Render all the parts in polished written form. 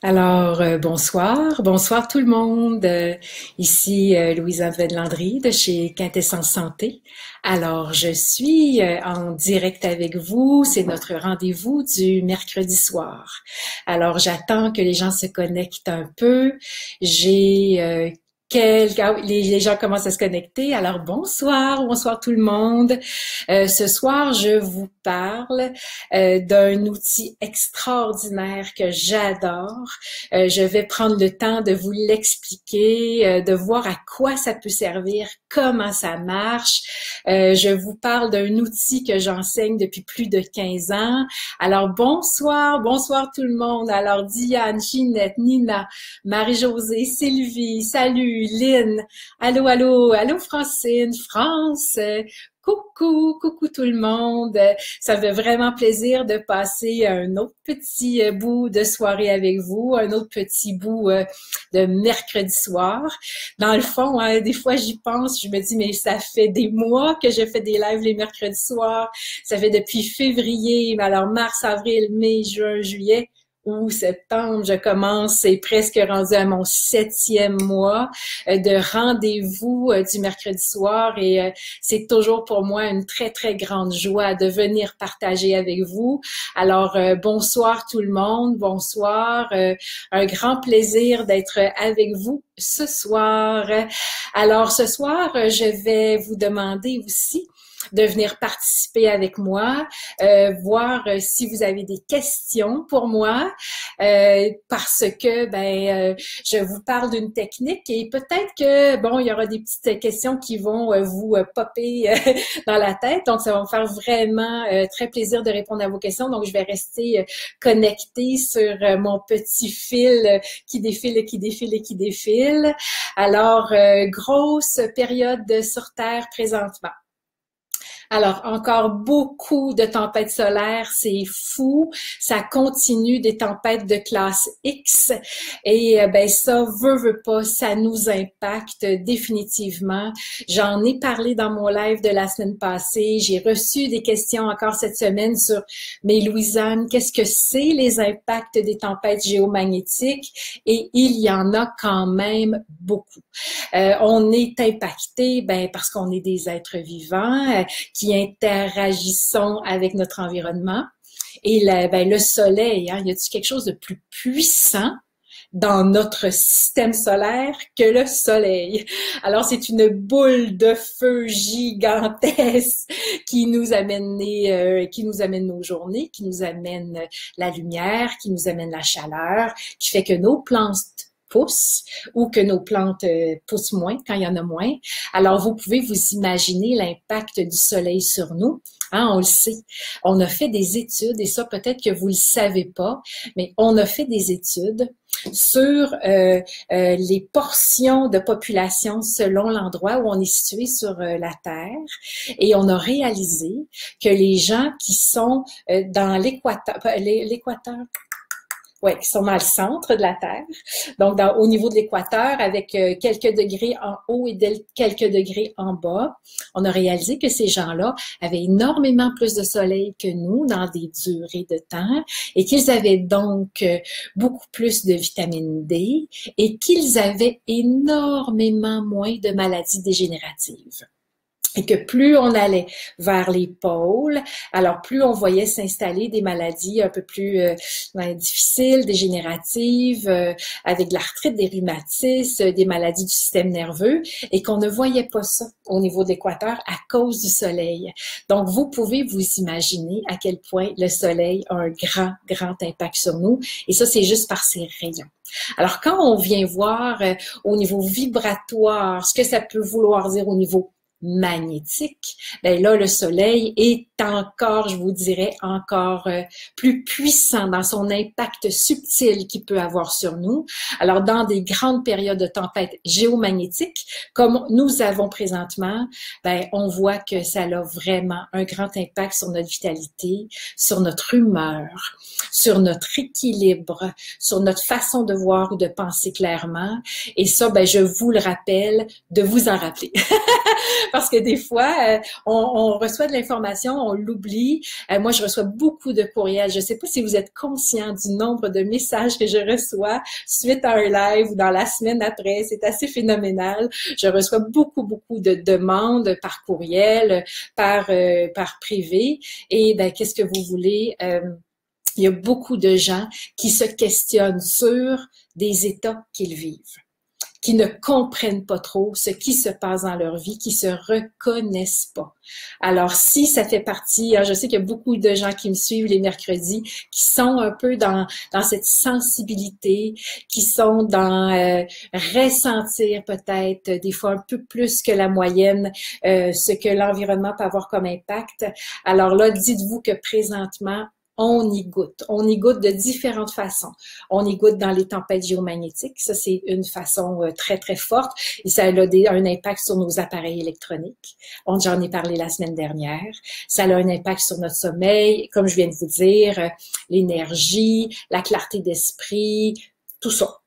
Bonsoir tout le monde. Ici Louise-Anne Landry de chez Quintessence Santé. Alors, je suis en direct avec vous. C'est notre rendez-vous du mercredi soir. Alors, j'attends que les gens se connectent un peu. J'ai les gens commencent à se connecter. Alors, bonsoir tout le monde. Ce soir, je vous parle d'un outil extraordinaire que j'adore. Je vais prendre le temps de vous l'expliquer, de voir à quoi ça peut servir, comment ça marche. Je vous parle d'un outil que j'enseigne depuis plus de 15 ans. Alors, bonsoir tout le monde. Alors, Diane, Ginette, Nina, Marie-Josée, Sylvie, salut, Lynn, allô Francine, France, coucou tout le monde. Ça me fait vraiment plaisir de passer un autre petit bout de soirée avec vous, un autre petit bout de mercredi soir. Dans le fond, hein, des fois j'y pense, je me dis, mais ça fait des mois que je fais des lives les mercredis soirs. Ça fait depuis février, mais alors mars, avril, mai, juin, juillet ou septembre, je commence, c'est presque rendu à mon 7e mois de rendez-vous du mercredi soir et c'est toujours pour moi une très grande joie de venir partager avec vous. Alors, bonsoir tout le monde, bonsoir. Un grand plaisir d'être avec vous ce soir. Alors, ce soir, je vais vous demander aussi de venir participer avec moi, voir si vous avez des questions pour moi, parce que je vous parle d'une technique et peut-être que bon, il y aura des petites questions qui vont vous popper dans la tête, donc ça va me faire vraiment très plaisir de répondre à vos questions. Donc je vais rester connectée sur mon petit fil qui défile. Alors grosse période sur Terre présentement. Alors, encore beaucoup de tempêtes solaires, c'est fou. Ça continue des tempêtes de classe X. Et ça, veut pas, ça nous impacte définitivement. J'en ai parlé dans mon live de la semaine passée. J'ai reçu des questions encore cette semaine sur mais Louise-Anne, qu'est-ce que c'est les impacts des tempêtes géomagnétiques? Et il y en a quand même beaucoup. On est impacté parce qu'on est des êtres vivants qui interagissons avec notre environnement. Et le soleil, hein, y a-t-il quelque chose de plus puissant dans notre système solaire que le soleil? Alors, c'est une boule de feu gigantesque qui nous amène nos journées, qui nous amène la lumière, qui nous amène la chaleur, qui fait que nos plantes poussent ou que nos plantes poussent moins quand il y en a moins. Alors, vous pouvez vous imaginer l'impact du soleil sur nous. Hein, on le sait. On a fait des études, et ça, peut-être que vous le savez pas, mais on a fait des études sur les portions de population selon l'endroit où on est situé sur la Terre. Et on a réalisé que les gens qui sont dans l'équateur, ouais, qui sont dans le centre de la Terre, donc au niveau de l'équateur, avec quelques degrés en haut et quelques degrés en bas, on a réalisé que ces gens-là avaient énormément plus de soleil que nous dans des durées de temps et qu'ils avaient donc beaucoup plus de vitamine D et qu'ils avaient énormément moins de maladies dégénératives. Et que plus on allait vers les pôles, alors plus on voyait s'installer des maladies un peu plus difficiles, dégénératives, avec de l'arthrite, des rhumatismes, des maladies du système nerveux, et qu'on ne voyait pas ça au niveau de l'équateur à cause du soleil. Donc, vous pouvez vous imaginer à quel point le soleil a un grand impact sur nous, et ça, c'est juste par ses rayons. Alors, quand on vient voir au niveau vibratoire, ce que ça peut vouloir dire au niveau magnétique, ben là, le soleil est encore, je vous dirais, encore plus puissant dans son impact subtil qu'il peut avoir sur nous. Alors, dans des grandes périodes de tempêtes géomagnétiques, comme nous avons présentement, ben, on voit que ça a vraiment un grand impact sur notre vitalité, sur notre humeur, sur notre équilibre, sur notre façon de voir ou de penser clairement. Et ça, ben, je vous le rappelle, de vous en rappeler. Parce que des fois, on reçoit de l'information, on on l'oublie. Moi, je reçois beaucoup de courriels. Je ne sais pas si vous êtes conscient du nombre de messages que je reçois suite à un live ou dans la semaine après. C'est assez phénoménal. Je reçois beaucoup de demandes par courriel, par privé. Et ben, qu'est-ce que vous voulez? Il y a beaucoup de gens qui se questionnent sur des états qu'ils vivent, qui ne comprennent pas trop ce qui se passe dans leur vie, qui se reconnaissent pas. Alors, si ça fait partie, je sais qu'il y a beaucoup de gens qui me suivent les mercredis, qui sont un peu dans cette sensibilité, qui sont dans ressentir peut-être des fois un peu plus que la moyenne ce que l'environnement peut avoir comme impact. Alors là, dites-vous que présentement, on y goûte. On y goûte de différentes façons. On y goûte dans les tempêtes géomagnétiques. Ça, c'est une façon très forte. Et ça a un impact sur nos appareils électroniques. J'en ai parlé la semaine dernière. Ça a un impact sur notre sommeil. Comme je viens de vous dire, l'énergie, la clarté d'esprit, tout ça.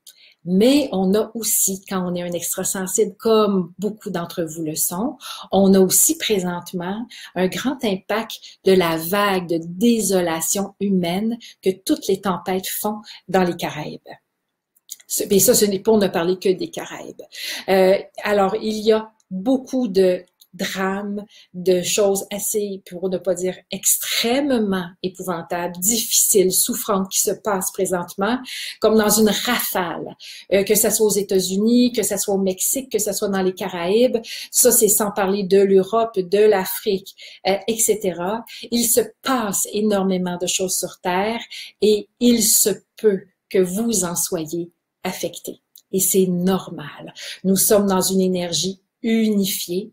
Mais on a aussi, quand on est un extrasensible, comme beaucoup d'entre vous le sont, on a aussi présentement un grand impact de la vague de désolation humaine que toutes les tempêtes font dans les Caraïbes. Et ça, ce n'est pour ne parler que des Caraïbes. Alors, il y a beaucoup de drames, de choses assez, pour ne pas dire extrêmement épouvantables, difficiles, souffrantes qui se passent présentement, comme dans une rafale, que ce soit aux États-Unis, que ce soit au Mexique, que ce soit dans les Caraïbes. Ça, c'est sans parler de l'Europe, de l'Afrique, etc. Il se passe énormément de choses sur Terre et il se peut que vous en soyez affectés. Et c'est normal. Nous sommes dans une énergie unifiée.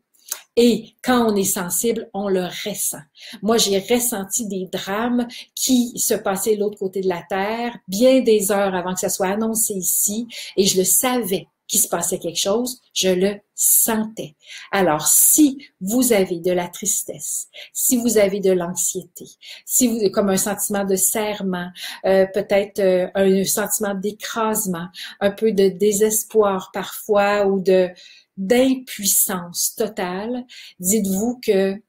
Et quand on est sensible, on le ressent. Moi, j'ai ressenti des drames qui se passaient de l'autre côté de la Terre, bien des heures avant que ça soit annoncé ici, et je le savais qu'il se passait quelque chose, je le sentais. Alors, si vous avez de la tristesse, si vous avez de l'anxiété, si vous comme un sentiment de serrement, peut-être un sentiment d'écrasement, un peu de désespoir parfois ou d'impuissance totale, dites-vous que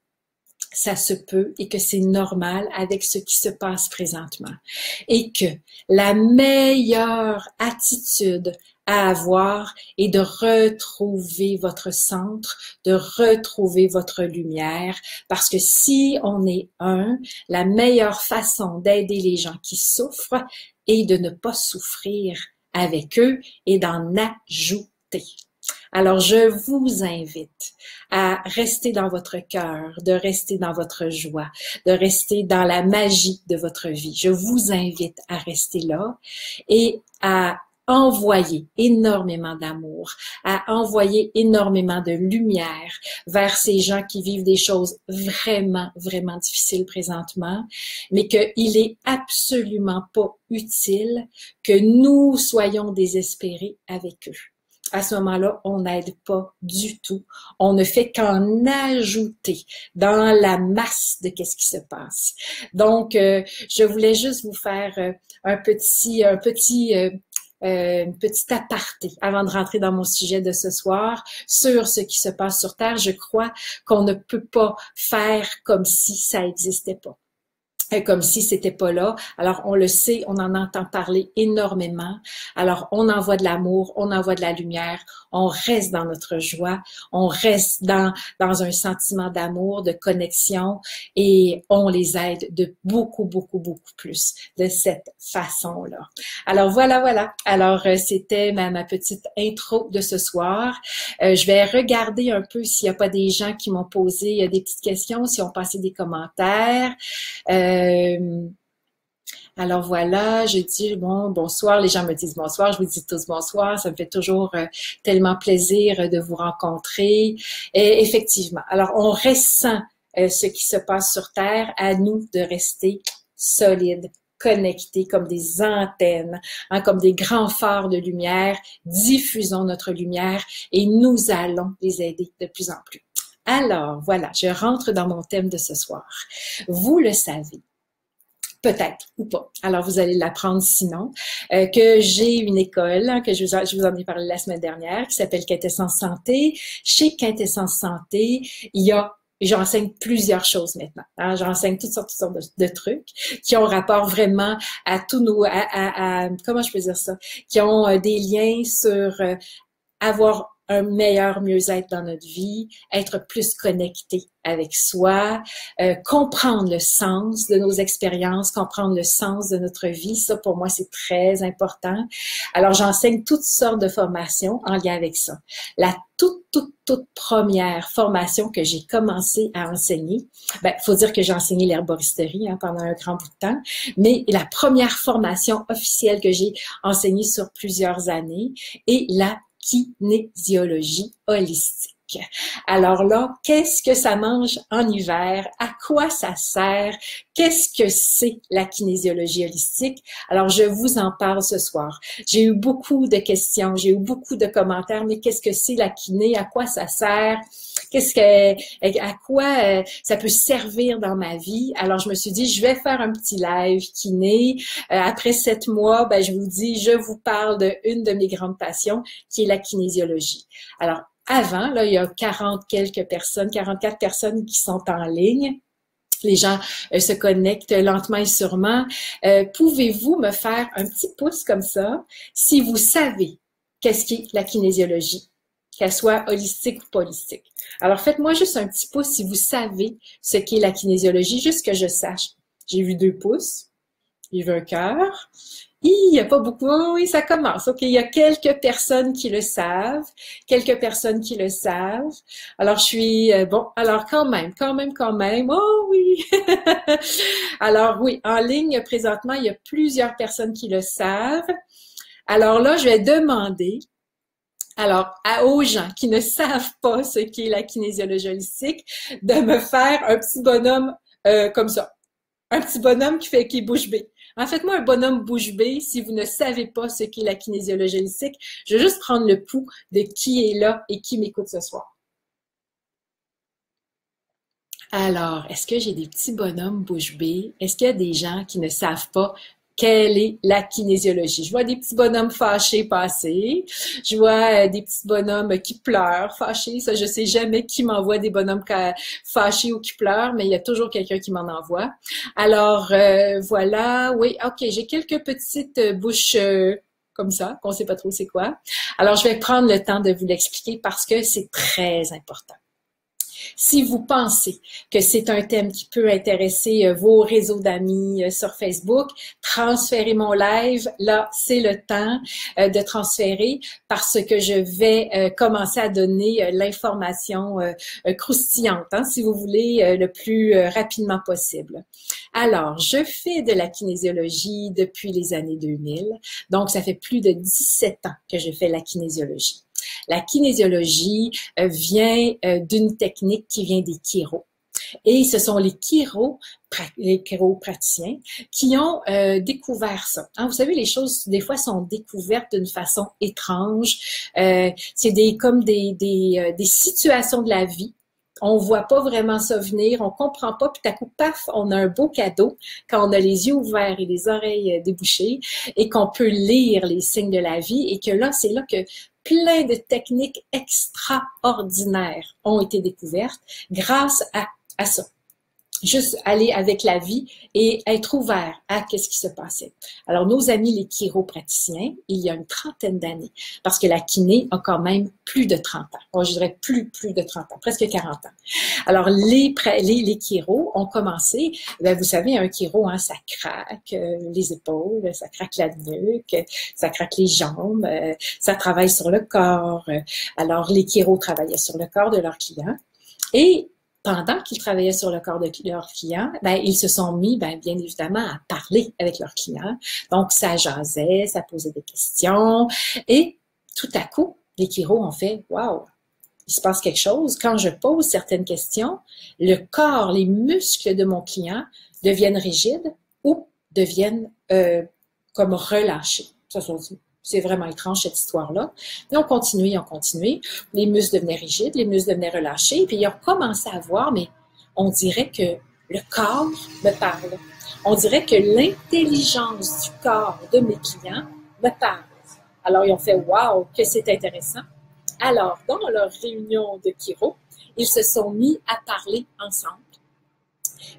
ça se peut et que c'est normal avec ce qui se passe présentement. Et que la meilleure attitude à avoir est de retrouver votre centre, de retrouver votre lumière, parce que si on est la meilleure façon d'aider les gens qui souffrent est de ne pas souffrir avec eux et d'en ajouter. Alors, je vous invite à rester dans votre cœur, de rester dans votre joie, de rester dans la magie de votre vie. Je vous invite à rester là et à envoyer énormément d'amour, à envoyer énormément de lumière vers ces gens qui vivent des choses vraiment difficiles présentement, mais qu'il est absolument pas utile que nous soyons désespérés avec eux. À ce moment-là, on n'aide pas du tout. On ne fait qu'en ajouter dans la masse de qu'est-ce qui se passe. Donc, je voulais juste vous faire un petit aparté avant de rentrer dans mon sujet de ce soir sur ce qui se passe sur Terre. Je crois qu'on ne peut pas faire comme si ça n'existait pas. Comme si c'était pas là. Alors, on le sait, on en entend parler énormément. Alors, on envoie de l'amour, on envoie de la lumière, on reste dans notre joie, on reste dans un sentiment d'amour, de connexion et on les aide de beaucoup plus de cette façon-là. Alors, voilà. Alors, c'était ma petite intro de ce soir. Je vais regarder un peu s'il n'y a pas des gens qui m'ont posé des petites questions, s'ils ont passé des commentaires. Alors voilà, je dis bonsoir, les gens me disent bonsoir, je vous dis tous bonsoir, ça me fait toujours tellement plaisir de vous rencontrer. Et effectivement, alors on ressent ce qui se passe sur Terre, à nous de rester solides, connectés comme des antennes, comme des grands phares de lumière, diffusons notre lumière et nous allons les aider de plus en plus. Alors voilà, je rentre dans mon thème de ce soir. Vous le savez, peut-être ou pas. Alors, vous allez l'apprendre sinon, que j'ai une école, que je vous en ai parlé la semaine dernière, qui s'appelle Quintessence Santé. Chez Quintessence Santé, il y a Et j'enseigne plusieurs choses maintenant. Hein. J'enseigne toutes sortes de trucs qui ont rapport vraiment à tous nos, comment je peux dire ça, qui ont des liens sur avoir un meilleur mieux-être dans notre vie, être plus connecté avec soi, comprendre le sens de nos expériences, comprendre le sens de notre vie. Ça, pour moi, c'est très important. Alors, j'enseigne toutes sortes de formations en lien avec ça. La toute première formation que j'ai commencé à enseigner, faut dire que j'ai enseigné l'herboristerie pendant un grand bout de temps, mais la première formation officielle que j'ai enseignée sur plusieurs années est la kinésiologie holistique. Alors là, qu'est-ce que ça mange en hiver? À quoi ça sert? Qu'est-ce que c'est la kinésiologie holistique? Alors, je vous en parle ce soir. J'ai eu beaucoup de questions, j'ai eu beaucoup de commentaires, mais qu'est-ce que c'est la kiné? À quoi ça sert? À quoi ça peut servir dans ma vie? Alors, je me suis dit, je vais faire un petit live kiné. Après 7 mois, je vous dis, je vous parle d'une de mes grandes passions, qui est la kinésiologie. Alors, avant, là, il y a 44 personnes qui sont en ligne. Les gens se connectent lentement et sûrement. Pouvez-vous me faire un petit pouce comme ça si vous savez qu'est-ce qu'est la kinésiologie, qu'elle soit holistique ou pas holistique? Alors, faites-moi juste un petit pouce si vous savez ce qu'est la kinésiologie, juste que je sache. J'ai vu 2 pouces, j'ai vu un cœur. Il n'y a pas beaucoup. Oh, oui, ça commence. OK, il y a quelques personnes qui le savent. Quelques personnes qui le savent. Alors, je suis... bon, alors quand même. Oh oui! Alors oui, en ligne, présentement, il y a plusieurs personnes qui le savent. Alors là, je vais demander aux gens qui ne savent pas ce qu'est la kinésiologie holistique, de me faire un petit bonhomme comme ça. Un petit bonhomme qui est bouche bée. Faites-moi un bonhomme bouche bée si vous ne savez pas ce qu'est la kinésiologie holistique. Je vais juste prendre le pouls de qui est là et qui m'écoute ce soir. Alors, est-ce que j'ai des petits bonhommes bouche bée? Est-ce qu'il y a des gens qui ne savent pas quelle est la kinésiologie? Je vois des petits bonhommes fâchés passer. Je vois des petits bonhommes qui pleurent, fâchés. Ça, je sais jamais qui m'envoie des bonhommes fâchés ou qui pleurent, mais il y a toujours quelqu'un qui m'en envoie. Alors, voilà. Oui, OK, j'ai quelques petites bouches comme ça, qu'on sait pas trop c'est quoi. Alors, je vais prendre le temps de vous l'expliquer parce que c'est très important. Si vous pensez que c'est un thème qui peut intéresser vos réseaux d'amis sur Facebook, transférez mon live. Là, c'est le temps de transférer parce que je vais commencer à donner l'information croustillante, si vous voulez, le plus rapidement possible. Alors, je fais de la kinésiologie depuis les années 2000. Donc, ça fait plus de 17 ans que je fais la kinésiologie. La kinésiologie vient d'une technique qui vient des chiro. Et ce sont les chiropraticiens qui ont découvert ça. Vous savez, les choses, des fois, sont découvertes d'une façon étrange. C'est comme des situations de la vie. On voit pas vraiment ça venir, on comprend pas, puis tout à coup, paf, on a un beau cadeau quand on a les yeux ouverts et les oreilles débouchées et qu'on peut lire les signes de la vie et que là, c'est là que plein de techniques extraordinaires ont été découvertes grâce à ça. Juste aller avec la vie et être ouvert à qu'est-ce qui se passait. Alors, nos amis les chiropraticiens, il y a une trentaine d'années, parce que la kiné a quand même plus de 30 ans. Bon, je dirais plus de 30 ans, presque 40 ans. Alors, les chiros ont commencé, vous savez, un chiro, ça craque les épaules, ça craque la nuque, ça craque les jambes, ça travaille sur le corps. Alors, les chiros travaillaient sur le corps de leurs clients et pendant qu'ils travaillaient sur le corps de leurs clients, ils se sont mis, bien évidemment, à parler avec leurs clients. Donc, ça jasait, ça posait des questions. Et tout à coup, les chiros ont fait « Wow! Il se passe quelque chose. Quand je pose certaines questions, le corps, les muscles de mon client deviennent rigides ou deviennent comme relâchés. » C'est vraiment étrange, cette histoire-là. Puis on continuait. Les muscles devenaient rigides, les muscles devenaient relâchés. Puis ils ont commencé à voir, mais on dirait que le corps me parle. On dirait que l'intelligence du corps de mes clients me parle. Alors, ils ont fait « Wow, que c'est intéressant! » Alors, dans leur réunion de chiro, ils se sont mis à parler ensemble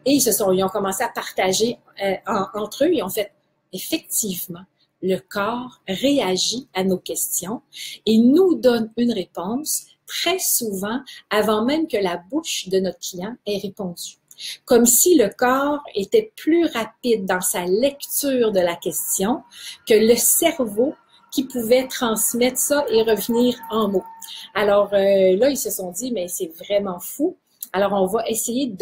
et ils ont commencé à partager entre eux et ont fait effectivement, le corps réagit à nos questions et nous donne une réponse très souvent avant même que la bouche de notre client ait répondu. Comme si le corps était plus rapide dans sa lecture de la question que le cerveau qui pouvait transmettre ça et revenir en mots. Alors là, ils se sont dit, mais c'est vraiment fou. Alors, on va essayer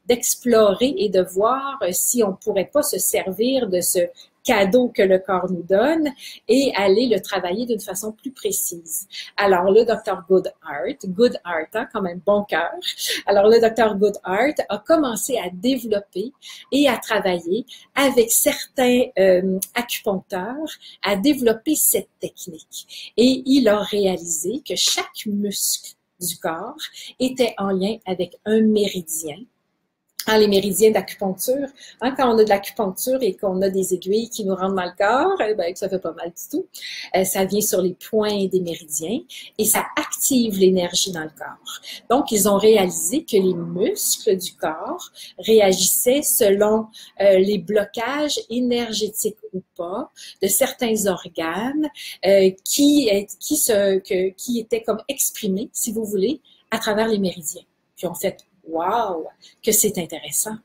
d'explorer et de voir si on ne pourrait pas se servir de ce cadeau que le corps nous donne et aller le travailler d'une façon plus précise. Alors, le docteur Goodhart, hein, quand même bon cœur. Alors, le docteur Goodhart a commencé à développer et à travailler avec certains acupuncteurs à développer cette technique. Et il a réalisé que chaque muscle du corps était en lien avec un méridien. Les méridiens d'acupuncture, quand on a de l'acupuncture et qu'on a des aiguilles qui nous rentrent dans le corps, ça fait pas mal du tout. Ça vient sur les points des méridiens et ça active l'énergie dans le corps. Donc, ils ont réalisé que les muscles du corps réagissaient selon les blocages énergétiques ou pas de certains organes qui étaient comme exprimés, si vous voulez, à travers les méridiens. Puis on fait wow, que c'est intéressant.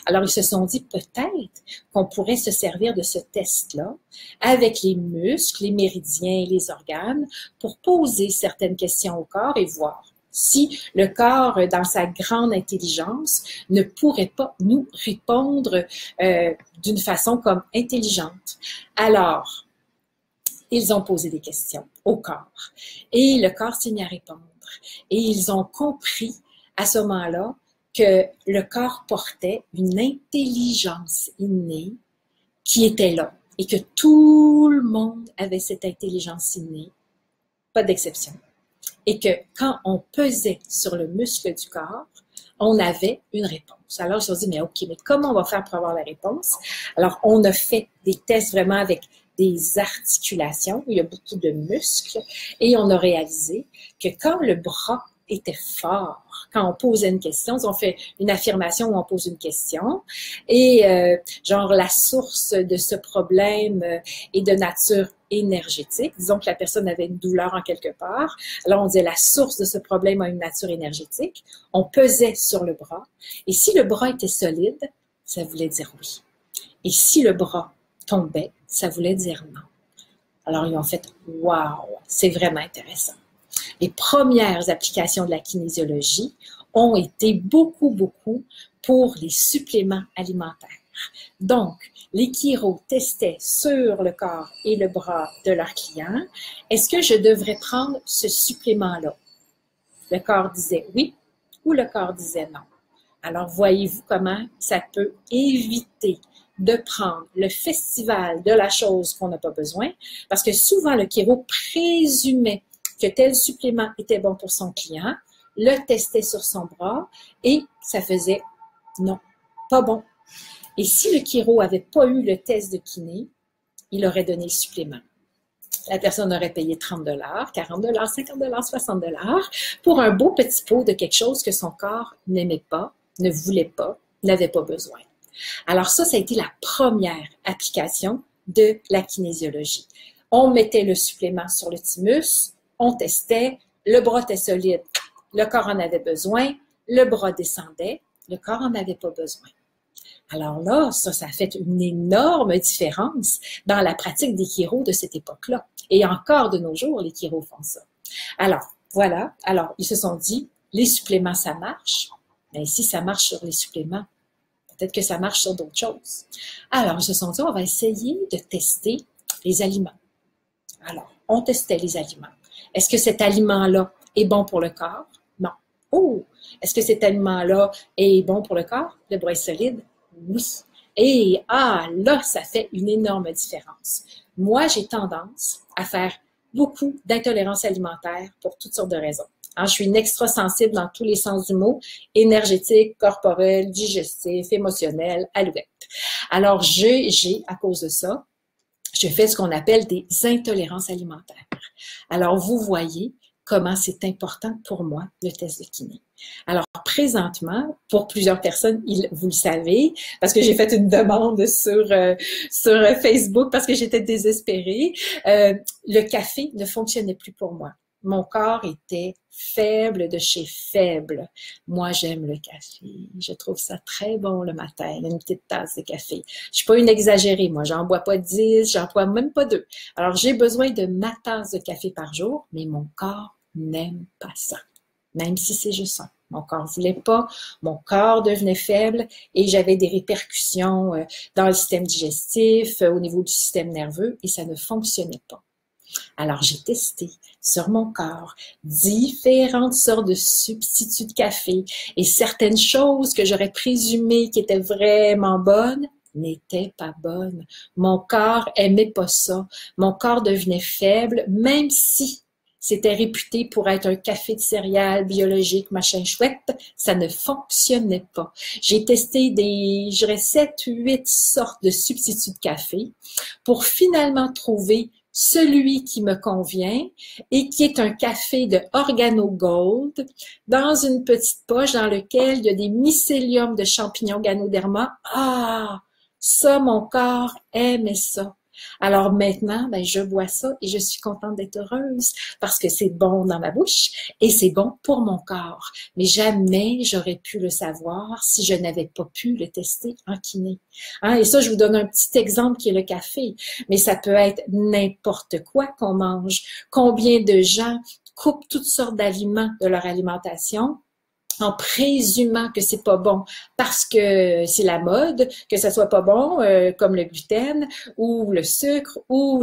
Alors, ils se sont dit peut-être qu'on pourrait se servir de ce test-là avec les muscles, les méridiens, les organes pour poser certaines questions au corps et voir si le corps, dans sa grande intelligence, ne pourrait pas nous répondre d'une façon comme intelligente. Alors, ils ont posé des questions au corps et le corps s'est mis à répondre. Et ils ont compris à ce moment-là que le corps portait une intelligence innée qui était là et que tout le monde avait cette intelligence innée, pas d'exception. Et que quand on pesait sur le muscle du corps, on avait une réponse. Alors, je me suis dit, mais OK, mais comment on va faire pour avoir la réponse? Alors, on a fait des tests vraiment avec des articulations, où il y a beaucoup de muscles, et on a réalisé que quand le bras était fort, quand on posait une question, on fait une affirmation où on pose une question, et genre la source de ce problème est de nature énergétique. Disons que la personne avait une douleur en quelque part. Alors, on disait la source de ce problème a une nature énergétique. On pesait sur le bras. Et si le bras était solide, ça voulait dire oui. Et si le bras tombait, ça voulait dire non. Alors, ils ont fait « wow, c'est vraiment intéressant ». Les premières applications de la kinésiologie ont été beaucoup pour les suppléments alimentaires. Donc, les chiro testaient sur le corps et le bras de leurs clients. Est-ce que je devrais prendre ce supplément-là? Le corps disait oui ou le corps disait non. Alors, voyez-vous comment ça peut éviter de prendre le festival de la chose qu'on n'a pas besoin, parce que souvent, le chiro présumait que tel supplément était bon pour son client, le testait sur son bras et ça faisait non, pas bon. Et si le chiro n'avait pas eu le test de kiné, il aurait donné le supplément. La personne aurait payé 30 $, 40 $, 50 $, 60 $ pour un beau petit pot de quelque chose que son corps n'aimait pas, ne voulait pas, n'avait pas besoin. Alors ça a été la première application de la kinésiologie. On mettait le supplément sur le thymus, on testait, le bras était solide, le corps en avait besoin, le bras descendait, le corps en avait pas besoin. Alors là, ça a fait une énorme différence dans la pratique des chiros de cette époque-là. Et encore de nos jours, les chiros font ça. Alors, voilà. Alors, ils se sont dit, les suppléments, ça marche. Mais si ça marche sur les suppléments, peut-être que ça marche sur d'autres choses. Alors, ils se sont dit, on va essayer de tester les aliments. Alors, on testait les aliments. Est-ce que cet aliment-là est bon pour le corps? Non. Oh! Est-ce que cet aliment-là est bon pour le corps? Le bras est solide? Oui. Et là, ça fait une énorme différence. Moi, j'ai tendance à faire beaucoup d'intolérance alimentaire pour toutes sortes de raisons. Alors, je suis une extra-sensible dans tous les sens du mot, énergétique, corporel, digestif, émotionnel, alouette. Alors, à cause de ça, je fais ce qu'on appelle des intolérances alimentaires. Alors, vous voyez comment c'est important pour moi, le test de kiné. Alors, présentement, pour plusieurs personnes, vous le savez, parce que j'ai fait une demande sur Facebook parce que j'étais désespérée, le café ne fonctionnait plus pour moi. Mon corps était faible de chez faible. Moi, j'aime le café. Je trouve ça très bon le matin, une petite tasse de café. Je suis pas une exagérée, moi. J'en bois pas 10, j'en bois même pas 2. Alors, j'ai besoin de ma tasse de café par jour, mais mon corps n'aime pas ça. Même si c'est juste ça. Mon corps voulait pas, mon corps devenait faible et j'avais des répercussions dans le système digestif, au niveau du système nerveux et ça ne fonctionnait pas. Alors, j'ai testé sur mon corps différentes sortes de substituts de café et certaines choses que j'aurais présumées qui étaient vraiment bonnes n'étaient pas bonnes. Mon corps aimait pas ça. Mon corps devenait faible, même si c'était réputé pour être un café de céréales biologique, machin chouette, ça ne fonctionnait pas. J'ai testé je dirais 7, 8 sortes de substituts de café pour finalement trouver celui qui me convient et qui est un café de Organo Gold dans une petite poche dans lequel il y a des mycéliums de champignons Ganoderma. Ah! Ça, mon corps aimait ça. Alors maintenant, ben, je bois ça et je suis contente d'être heureuse parce que c'est bon dans ma bouche et c'est bon pour mon corps. Mais jamais j'aurais pu le savoir si je n'avais pas pu le tester en kiné. Hein? Et ça, je vous donne un petit exemple qui est le café, mais ça peut être n'importe quoi qu'on mange. Combien de gens coupent toutes sortes d'aliments de leur alimentation en présumant que c'est pas bon parce que c'est la mode, que ça soit pas bon, comme le gluten ou le sucre ou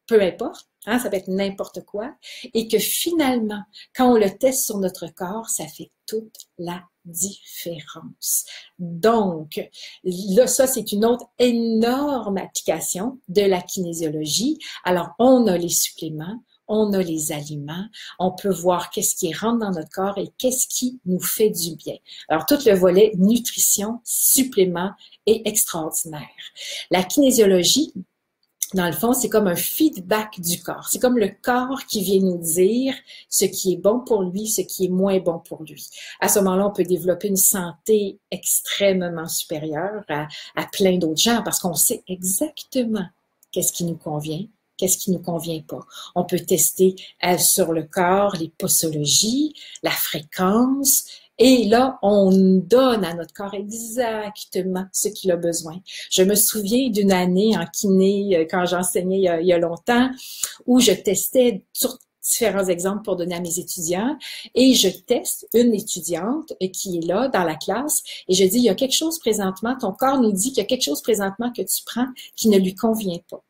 peu importe, hein, ça peut être n'importe quoi, et que finalement, quand on le teste sur notre corps, ça fait toute la différence. Donc, là, ça, c'est une autre énorme application de la kinésiologie. Alors, on a les suppléments, on a les aliments, on peut voir qu'est-ce qui rentre dans notre corps et qu'est-ce qui nous fait du bien. Alors, tout le volet nutrition, suppléments est extraordinaire. La kinésiologie, dans le fond, c'est comme un feedback du corps. C'est comme le corps qui vient nous dire ce qui est bon pour lui, ce qui est moins bon pour lui. À ce moment-là, on peut développer une santé extrêmement supérieure à plein d'autres gens parce qu'on sait exactement qu'est-ce qui nous convient, qu'est-ce qui nous convient pas. On peut tester sur le corps les posologies, la fréquence, et là, on donne à notre corps exactement ce qu'il a besoin. Je me souviens d'une année en kiné, quand j'enseignais il y a longtemps, où je testais sur différents exemples pour donner à mes étudiants, et je teste une étudiante qui est là dans la classe, et je dis, il y a quelque chose présentement, ton corps nous dit qu'il y a quelque chose présentement que tu prends qui ne lui convient pas.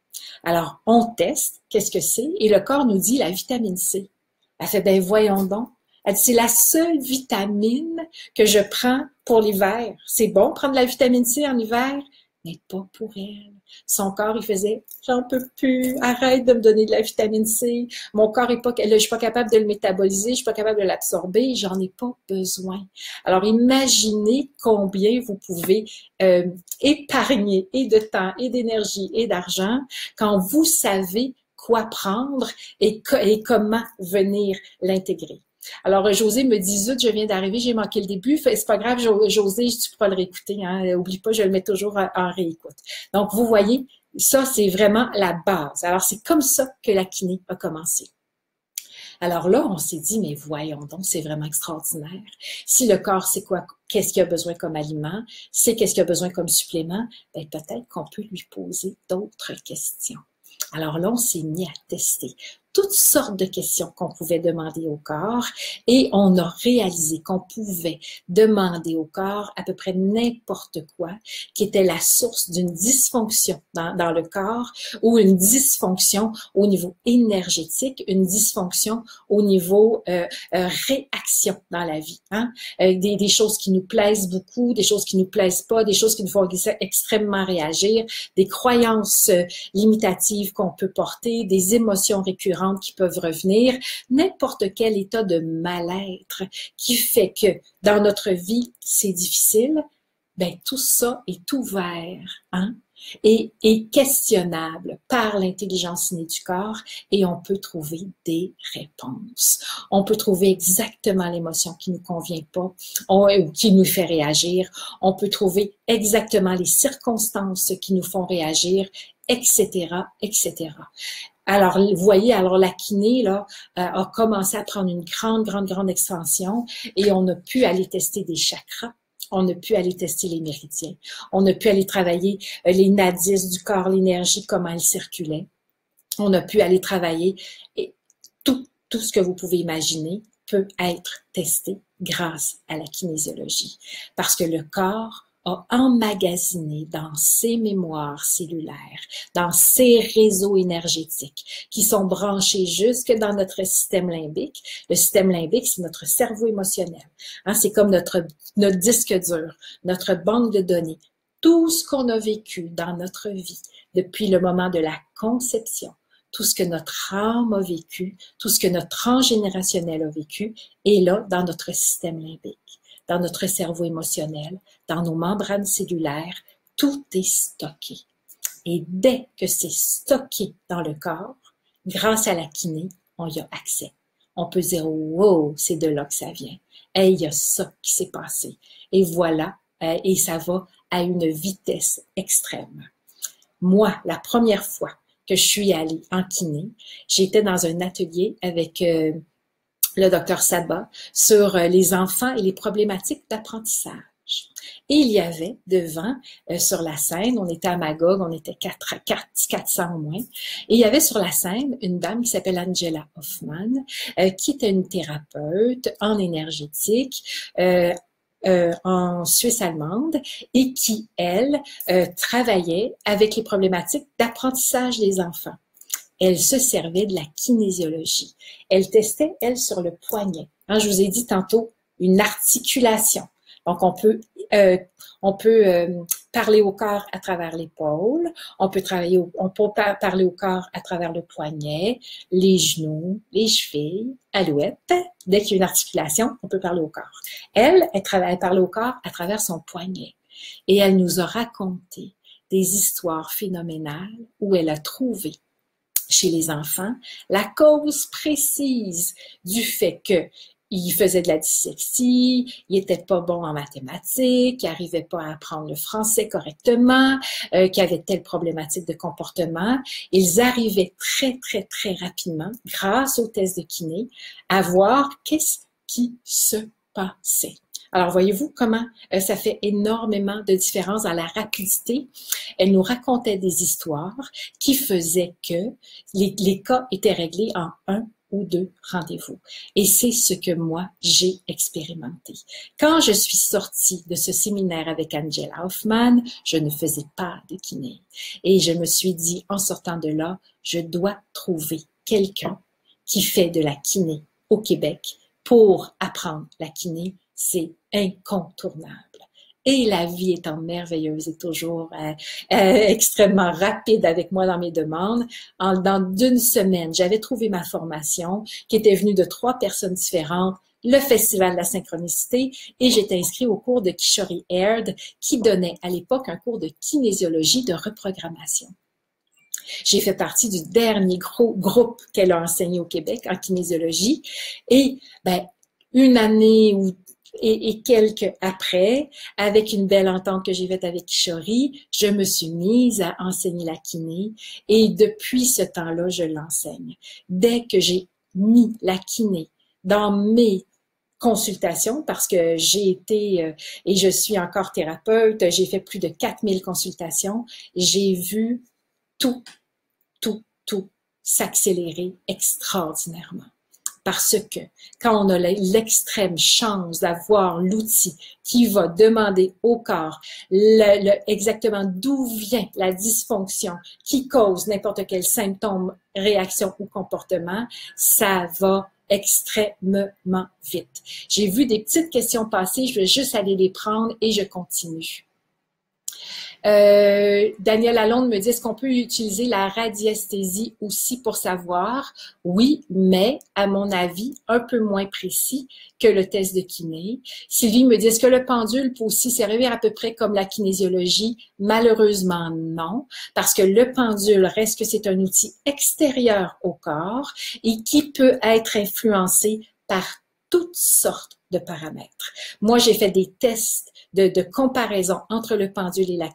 Alors, on teste, qu'est-ce que c'est? Et le corps nous dit la vitamine C. Elle fait, ben voyons donc. Elle dit, c'est la seule vitamine que je prends pour l'hiver. C'est bon prendre la vitamine C en hiver, mais pas pour elle. Son corps, il faisait, j'en peux plus, arrête de me donner de la vitamine C. Mon corps est pas, je suis pas capable de le métaboliser, je suis pas capable de l'absorber, j'en ai pas besoin. Alors, imaginez combien vous pouvez épargner et de temps, et d'énergie, et d'argent quand vous savez quoi prendre et comment venir l'intégrer. Alors, José me dit, zut, je viens d'arriver, j'ai manqué le début. C'est pas grave, José, tu pourras le réécouter. Hein? Oublie pas, je le mets toujours en réécoute. Donc, vous voyez, ça, c'est vraiment la base. Alors, c'est comme ça que la kiné a commencé. Alors là, on s'est dit, mais voyons donc, c'est vraiment extraordinaire. Si le corps sait quoi, qu'est-ce qu'il a besoin comme aliment, c'est qu'est-ce qu'il a besoin comme supplément, ben peut-être qu'on peut lui poser d'autres questions. Alors là, on s'est mis à tester toutes sortes de questions qu'on pouvait demander au corps et on a réalisé qu'on pouvait demander au corps à peu près n'importe quoi qui était la source d'une dysfonction dans le corps ou une dysfonction au niveau énergétique, une dysfonction au niveau réaction dans la vie. Hein? Des choses qui nous plaisent beaucoup, des choses qui nous plaisent pas, des choses qui nous font extrêmement réagir, des croyances limitatives qu'on peut porter, des émotions récurrentes qui peuvent revenir, n'importe quel état de mal-être qui fait que dans notre vie, c'est difficile, ben tout ça est ouvert, hein? est questionnable par l'intelligence innée du corps et on peut trouver des réponses. On peut trouver exactement l'émotion qui nous convient pas ou qui nous fait réagir. On peut trouver exactement les circonstances qui nous font réagir, etc., etc. Alors, vous voyez, alors la kiné là a commencé à prendre une grande expansion et on a pu aller tester des chakras. On a pu aller tester les méridiens. On a pu aller travailler les nadis du corps, l'énergie, comment elle circulait. On a pu aller travailler et tout ce que vous pouvez imaginer peut être testé grâce à la kinésiologie. Parce que le corps a emmagasiné dans ses mémoires cellulaires, dans ses réseaux énergétiques qui sont branchés jusque dans notre système limbique. Le système limbique, c'est notre cerveau émotionnel. Hein, c'est comme notre disque dur, notre banque de données. Tout ce qu'on a vécu dans notre vie depuis le moment de la conception, tout ce que notre âme a vécu, tout ce que notre transgénérationnel a vécu est là dans notre système limbique, dans notre cerveau émotionnel, dans nos membranes cellulaires, tout est stocké. Et dès que c'est stocké dans le corps, grâce à la kiné, on y a accès. On peut dire, wow, c'est de là que ça vient. Hey, il y a ça qui s'est passé. Et voilà, et ça va à une vitesse extrême. Moi, la première fois que je suis allée en kiné, j'étais dans un atelier avec le docteur Saba sur les enfants et les problématiques d'apprentissage. Et il y avait devant, sur la scène, on était à Magog, on était 400 au moins, et il y avait sur la scène une dame qui s'appelle Angela Hoffman, qui était une thérapeute en énergétique, en Suisse allemande et qui, elle, travaillait avec les problématiques d'apprentissage des enfants. Elle se servait de la kinésiologie. Elle testait, elle, sur le poignet. Hein, je vous ai dit tantôt, une articulation. Donc, on peut parler au corps à travers l'épaule, on peut parler au corps à travers le poignet, les genoux, les chevilles, alouette. Dès qu'il y a une articulation, on peut parler au corps. Elle parlait au corps à travers son poignet. Et elle nous a raconté des histoires phénoménales où elle a trouvé chez les enfants la cause précise du fait que il faisait de la dyslexie, il était pas bon en mathématiques, il arrivait pas à apprendre le français correctement, qu'il avait telle problématique de comportement. Ils arrivaient très rapidement, grâce aux tests de kiné, à voir qu'est-ce qui se passait. Alors, voyez-vous comment ça fait énormément de différence dans la rapidité. Elle nous racontait des histoires qui faisaient que les cas étaient réglés en 1 ou 2 rendez-vous. Et c'est ce que moi, j'ai expérimenté. Quand je suis sortie de ce séminaire avec Angela Hoffman, je ne faisais pas de kiné. Et je me suis dit, en sortant de là, je dois trouver quelqu'un qui fait de la kiné au Québec pour apprendre la kiné. C'est incontournable. Et la vie étant merveilleuse et toujours extrêmement rapide avec moi dans mes demandes, dans d'une semaine, j'avais trouvé ma formation qui était venue de 3 personnes différentes, le Festival de la synchronicité, et j'étais inscrite au cours de Kishori Aird qui donnait à l'époque un cours de kinésiologie de reprogrammation. J'ai fait partie du dernier groupe qu'elle a enseigné au Québec en kinésiologie et une année et quelques après, avec une belle entente que j'ai faite avec Kishori, je me suis mise à enseigner la kiné et depuis ce temps-là, je l'enseigne. Dès que j'ai mis la kiné dans mes consultations, parce que j'ai été et je suis encore thérapeute, j'ai fait plus de 4000 consultations, j'ai vu tout s'accélérer extraordinairement. Parce que quand on a l'extrême chance d'avoir l'outil qui va demander au corps exactement d'où vient la dysfonction qui cause n'importe quel symptôme, réaction ou comportement, ça va extrêmement vite. J'ai vu des petites questions passer, je vais juste aller les prendre et je continue. Daniel Lalonde me dit, est-ce qu'on peut utiliser la radiesthésie aussi pour savoir? Oui, mais à mon avis, un peu moins précis que le test de kiné. Sylvie me dit, est-ce que le pendule peut aussi servir à peu près comme la kinésiologie? Malheureusement, non, parce que le pendule reste que c'est un outil extérieur au corps et qui peut être influencé par toutes sortes de paramètres. Moi, j'ai fait des tests de comparaison entre le pendule et la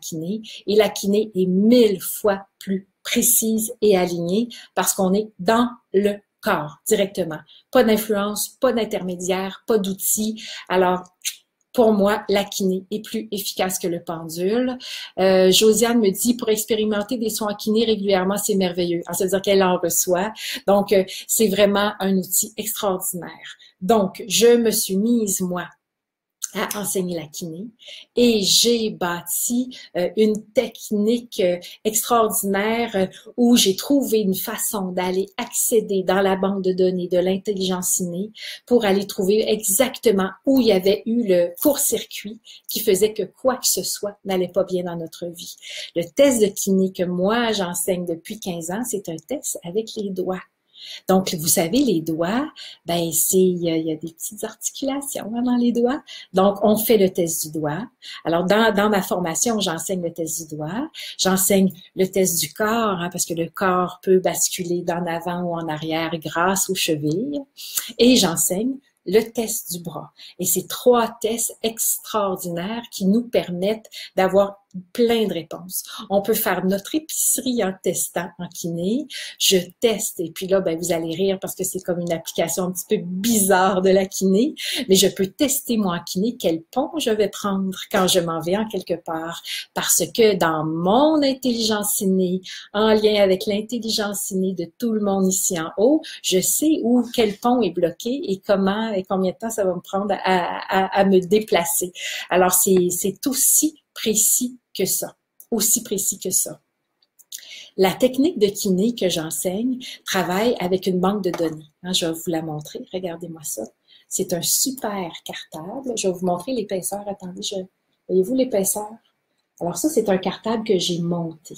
kiné est 1000 fois plus précise et alignée parce qu'on est dans le corps directement. Pas d'influence, pas d'intermédiaire, pas d'outils. Alors, pour moi, la kiné est plus efficace que le pendule. Josiane me dit, pour expérimenter des soins en kiné régulièrement, c'est merveilleux. Alors, ça veut dire qu'elle en reçoit. Donc, c'est vraiment un outil extraordinaire. Donc, je me suis mise, moi, à enseigner la kiné et j'ai bâti une technique extraordinaire où j'ai trouvé une façon d'aller accéder dans la banque de données de l'intelligence innée pour aller trouver exactement où il y avait eu le court-circuit qui faisait que quoi que ce soit n'allait pas bien dans notre vie. Le test de kiné que moi j'enseigne depuis 15 ans, c'est un test avec les doigts. Donc, vous savez, les doigts, ben il y a des petites articulations dans les doigts. Donc, on fait le test du doigt. Alors, dans ma formation, j'enseigne le test du doigt. J'enseigne le test du corps, hein, parce que le corps peut basculer d'en avant ou en arrière grâce aux chevilles. Et j'enseigne le test du bras. Et c'est 3 tests extraordinaires qui nous permettent d'avoir plein de réponses. On peut faire notre épicerie en testant en kiné. Je teste et puis là, ben, vous allez rire parce que c'est comme une application un petit peu bizarre de la kiné, mais je peux tester moi en kiné quel pont je vais prendre quand je m'en vais en quelque part parce que dans mon intelligence innée, en lien avec l'intelligence innée de tout le monde ici en haut, je sais où quel pont est bloqué et comment et combien de temps ça va me prendre à me déplacer. Alors, c'est aussi précis que ça, aussi précis que ça. La technique de kiné que j'enseigne travaille avec une banque de données. Hein, je vais vous la montrer. Regardez-moi ça. C'est un super cartable. Je vais vous montrer l'épaisseur. Attendez, voyez-vous l'épaisseur? Alors ça, c'est un cartable que j'ai monté,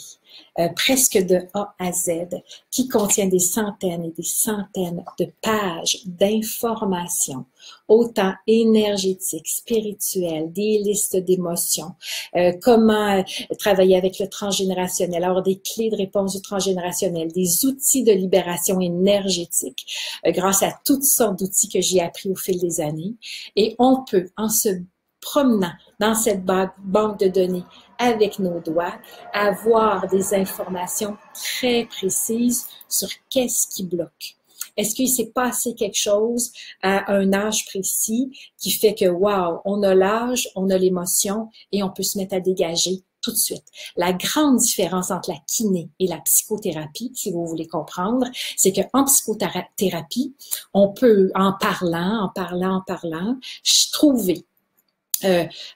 presque de A à Z, qui contient des centaines et des centaines de pages d'informations, autant énergétiques, spirituelles, des listes d'émotions, comment travailler avec le transgénérationnel, avoir des clés de réponse du transgénérationnel, des outils de libération énergétique, grâce à toutes sortes d'outils que j'ai appris au fil des années. Et on peut, en se promenant dans cette banque de données avec nos doigts, avoir des informations très précises sur qu'est-ce qui bloque. Est-ce qu'il s'est passé quelque chose à un âge précis qui fait que, wow, on a l'âge, on a l'émotion et on peut se mettre à dégager tout de suite. La grande différence entre la kiné et la psychothérapie, si vous voulez comprendre, c'est qu'en psychothérapie, on peut, en parlant, trouver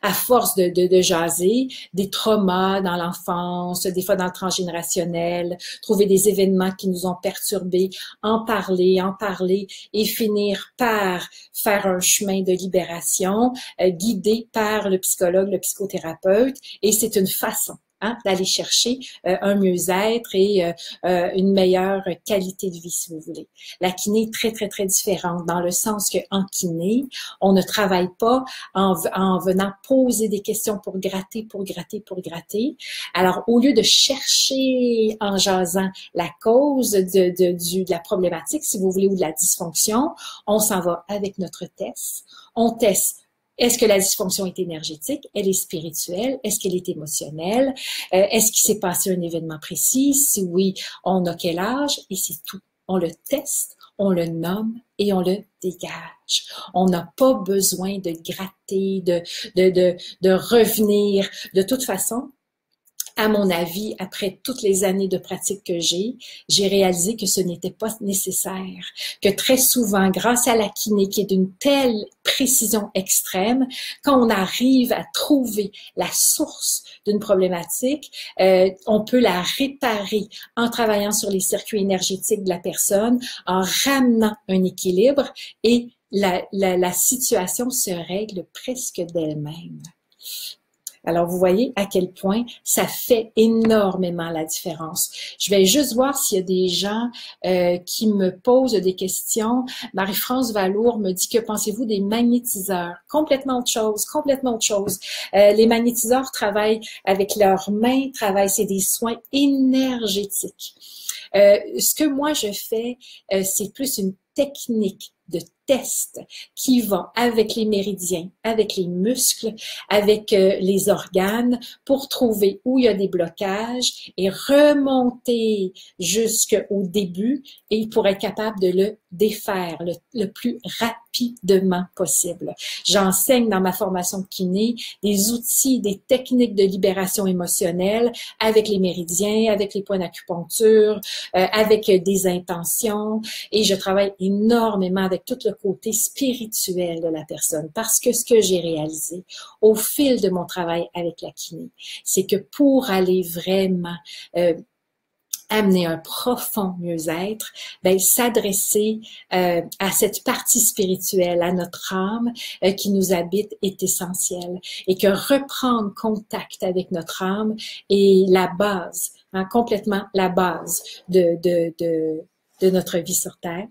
à force de jaser, des traumas dans l'enfance, des fois dans le transgénérationnel, trouver des événements qui nous ont perturbés, en parler et finir par faire un chemin de libération guidé par le psychologue, le psychothérapeute. Et c'est une façon d'aller chercher un mieux-être et une meilleure qualité de vie, si vous voulez. La kiné est très, très, très différente dans le sens qu'en kiné, on ne travaille pas en venant poser des questions pour gratter. Alors, au lieu de chercher en jasant la cause de la problématique, si vous voulez, ou de la dysfonction, on s'en va avec notre test. On teste. Est-ce que la dysfonction est énergétique? Elle est spirituelle? Est-ce qu'elle est émotionnelle? Est-ce qu'il s'est passé un événement précis? Si oui, on a quel âge? Et c'est tout. On le teste, on le nomme et on le dégage. On n'a pas besoin de gratter, de revenir. De toute façon, à mon avis, après toutes les années de pratique que j'ai réalisé que ce n'était pas nécessaire, que très souvent, grâce à la kiné qui est d'une telle précision extrême, quand on arrive à trouver la source d'une problématique, on peut la réparer en travaillant sur les circuits énergétiques de la personne, en ramenant un équilibre et la situation se règle presque d'elle-même. Alors, vous voyez à quel point ça fait énormément la différence. Je vais juste voir s'il y a des gens qui me posent des questions. Marie-France Valour me dit, que pensez-vous des magnétiseurs? Complètement autre chose, complètement autre chose. Les magnétiseurs travaillent avec leurs mains, c'est des soins énergétiques. Ce que moi je fais, c'est plus une technique de test qui va avec les méridiens, avec les muscles, avec les organes pour trouver où il y a des blocages et remonter jusqu'au début et pour être capable de le défaire le plus rapidement possible. J'enseigne dans ma formation de kiné des outils, des techniques de libération émotionnelle avec les méridiens, avec les points d'acupuncture, avec des intentions et je travaille énormément avec tout le côté spirituel de la personne parce que ce que j'ai réalisé au fil de mon travail avec la kiné, c'est que pour aller vraiment amener un profond mieux-être, ben s'adresser à cette partie spirituelle, à notre âme qui nous habite est essentiel et que reprendre contact avec notre âme est la base, complètement la base de notre vie sur Terre.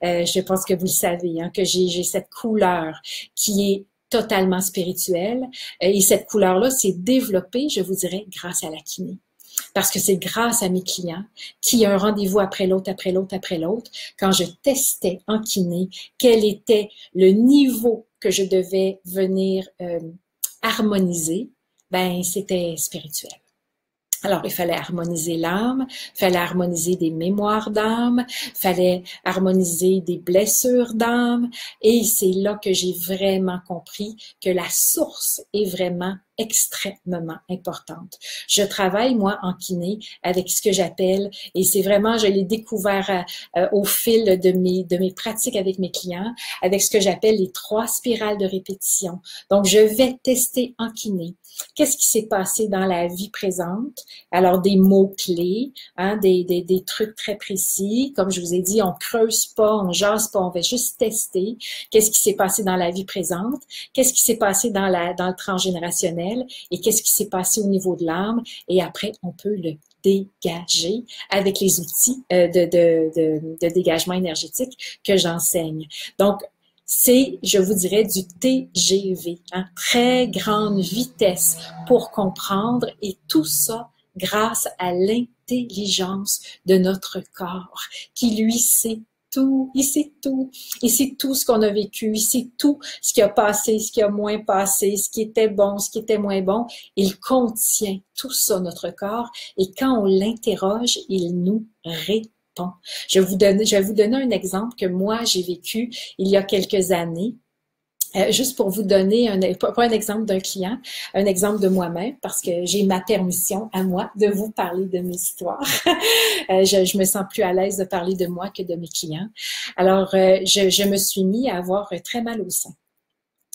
Je pense que vous le savez, que j'ai cette couleur qui est totalement spirituelle et cette couleur-là s'est développée, je vous dirais, grâce à la kiné. Parce que c'est grâce à mes clients qui un rendez-vous après l'autre, après l'autre, après l'autre, quand je testais en kiné, quel était le niveau que je devais venir harmoniser, ben c'était spirituel. Alors, il fallait harmoniser l'âme, il fallait harmoniser des mémoires d'âme, il fallait harmoniser des blessures d'âme, et c'est là que j'ai vraiment compris que la source est vraiment extrêmement importante. Je travaille, moi, en kiné, avec ce que j'appelle, et c'est vraiment, je l'ai découvert au fil de mes pratiques avec mes clients, avec ce que j'appelle les 3 spirales de répétition. Donc, je vais tester en kiné. Qu'est-ce qui s'est passé dans la vie présente? Alors, des mots-clés, des trucs très précis. Comme je vous ai dit, on creuse pas, on jase pas, on va juste tester. Qu'est-ce qui s'est passé dans la vie présente? Qu'est-ce qui s'est passé dans le transgénérationnel? Et qu'est-ce qui s'est passé au niveau de l'âme? Et après, on peut le dégager avec les outils de dégagement énergétique que j'enseigne. Donc, c'est, je vous dirais, du TGV, très grande vitesse pour comprendre et tout ça grâce à l'intelligence de notre corps qui lui sait tout, il sait tout, il sait tout ce qu'on a vécu, il sait tout ce qui a passé, ce qui a moins passé, ce qui était bon, ce qui était moins bon, il contient tout ça, notre corps, et quand on l'interroge, il nous répond. Je vais vous donner un exemple que moi, j'ai vécu il y a quelques années. Juste pour vous donner, pas un exemple d'un client, un exemple de moi-même, parce que j'ai ma permission à moi de vous parler de mes histoires. Je me sens plus à l'aise de parler de moi que de mes clients. Alors, je me suis mis à avoir très mal au sein.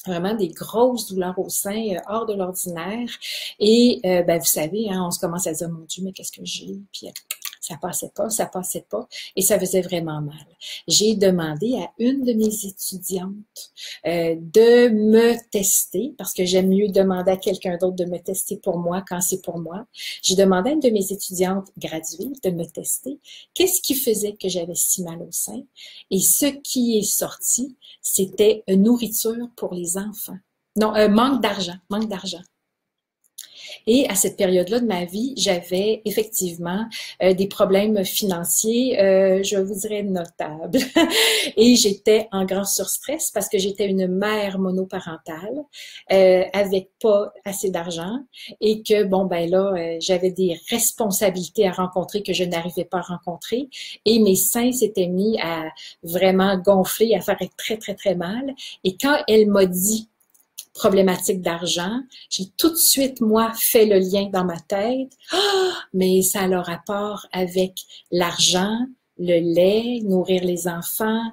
Vraiment des grosses douleurs au sein, hors de l'ordinaire. Et vous savez, on se commence à dire, mon Dieu, mais qu'est-ce que j'ai? Puis ça passait pas, et ça faisait vraiment mal. J'ai demandé à une de mes étudiantes de me tester, parce que j'aime mieux demander à quelqu'un d'autre de me tester pour moi quand c'est pour moi. J'ai demandé à une de mes étudiantes graduées de me tester. Qu'est-ce qui faisait que j'avais si mal au sein? Et ce qui est sorti, c'était une nourriture pour les enfants. Non, manque d'argent. Et à cette période-là de ma vie, j'avais effectivement des problèmes financiers, je vous dirais notables. Et j'étais en grand surstress parce que j'étais une mère monoparentale avec pas assez d'argent et que, j'avais des responsabilités à rencontrer que je n'arrivais pas à rencontrer. Et mes seins s'étaient mis à vraiment gonfler, à faire très, très, très mal. Et quand elle m'a dit problématique d'argent, j'ai tout de suite, moi, fait le lien dans ma tête. Ah, mais ça a le rapport avec l'argent, le lait, nourrir les enfants,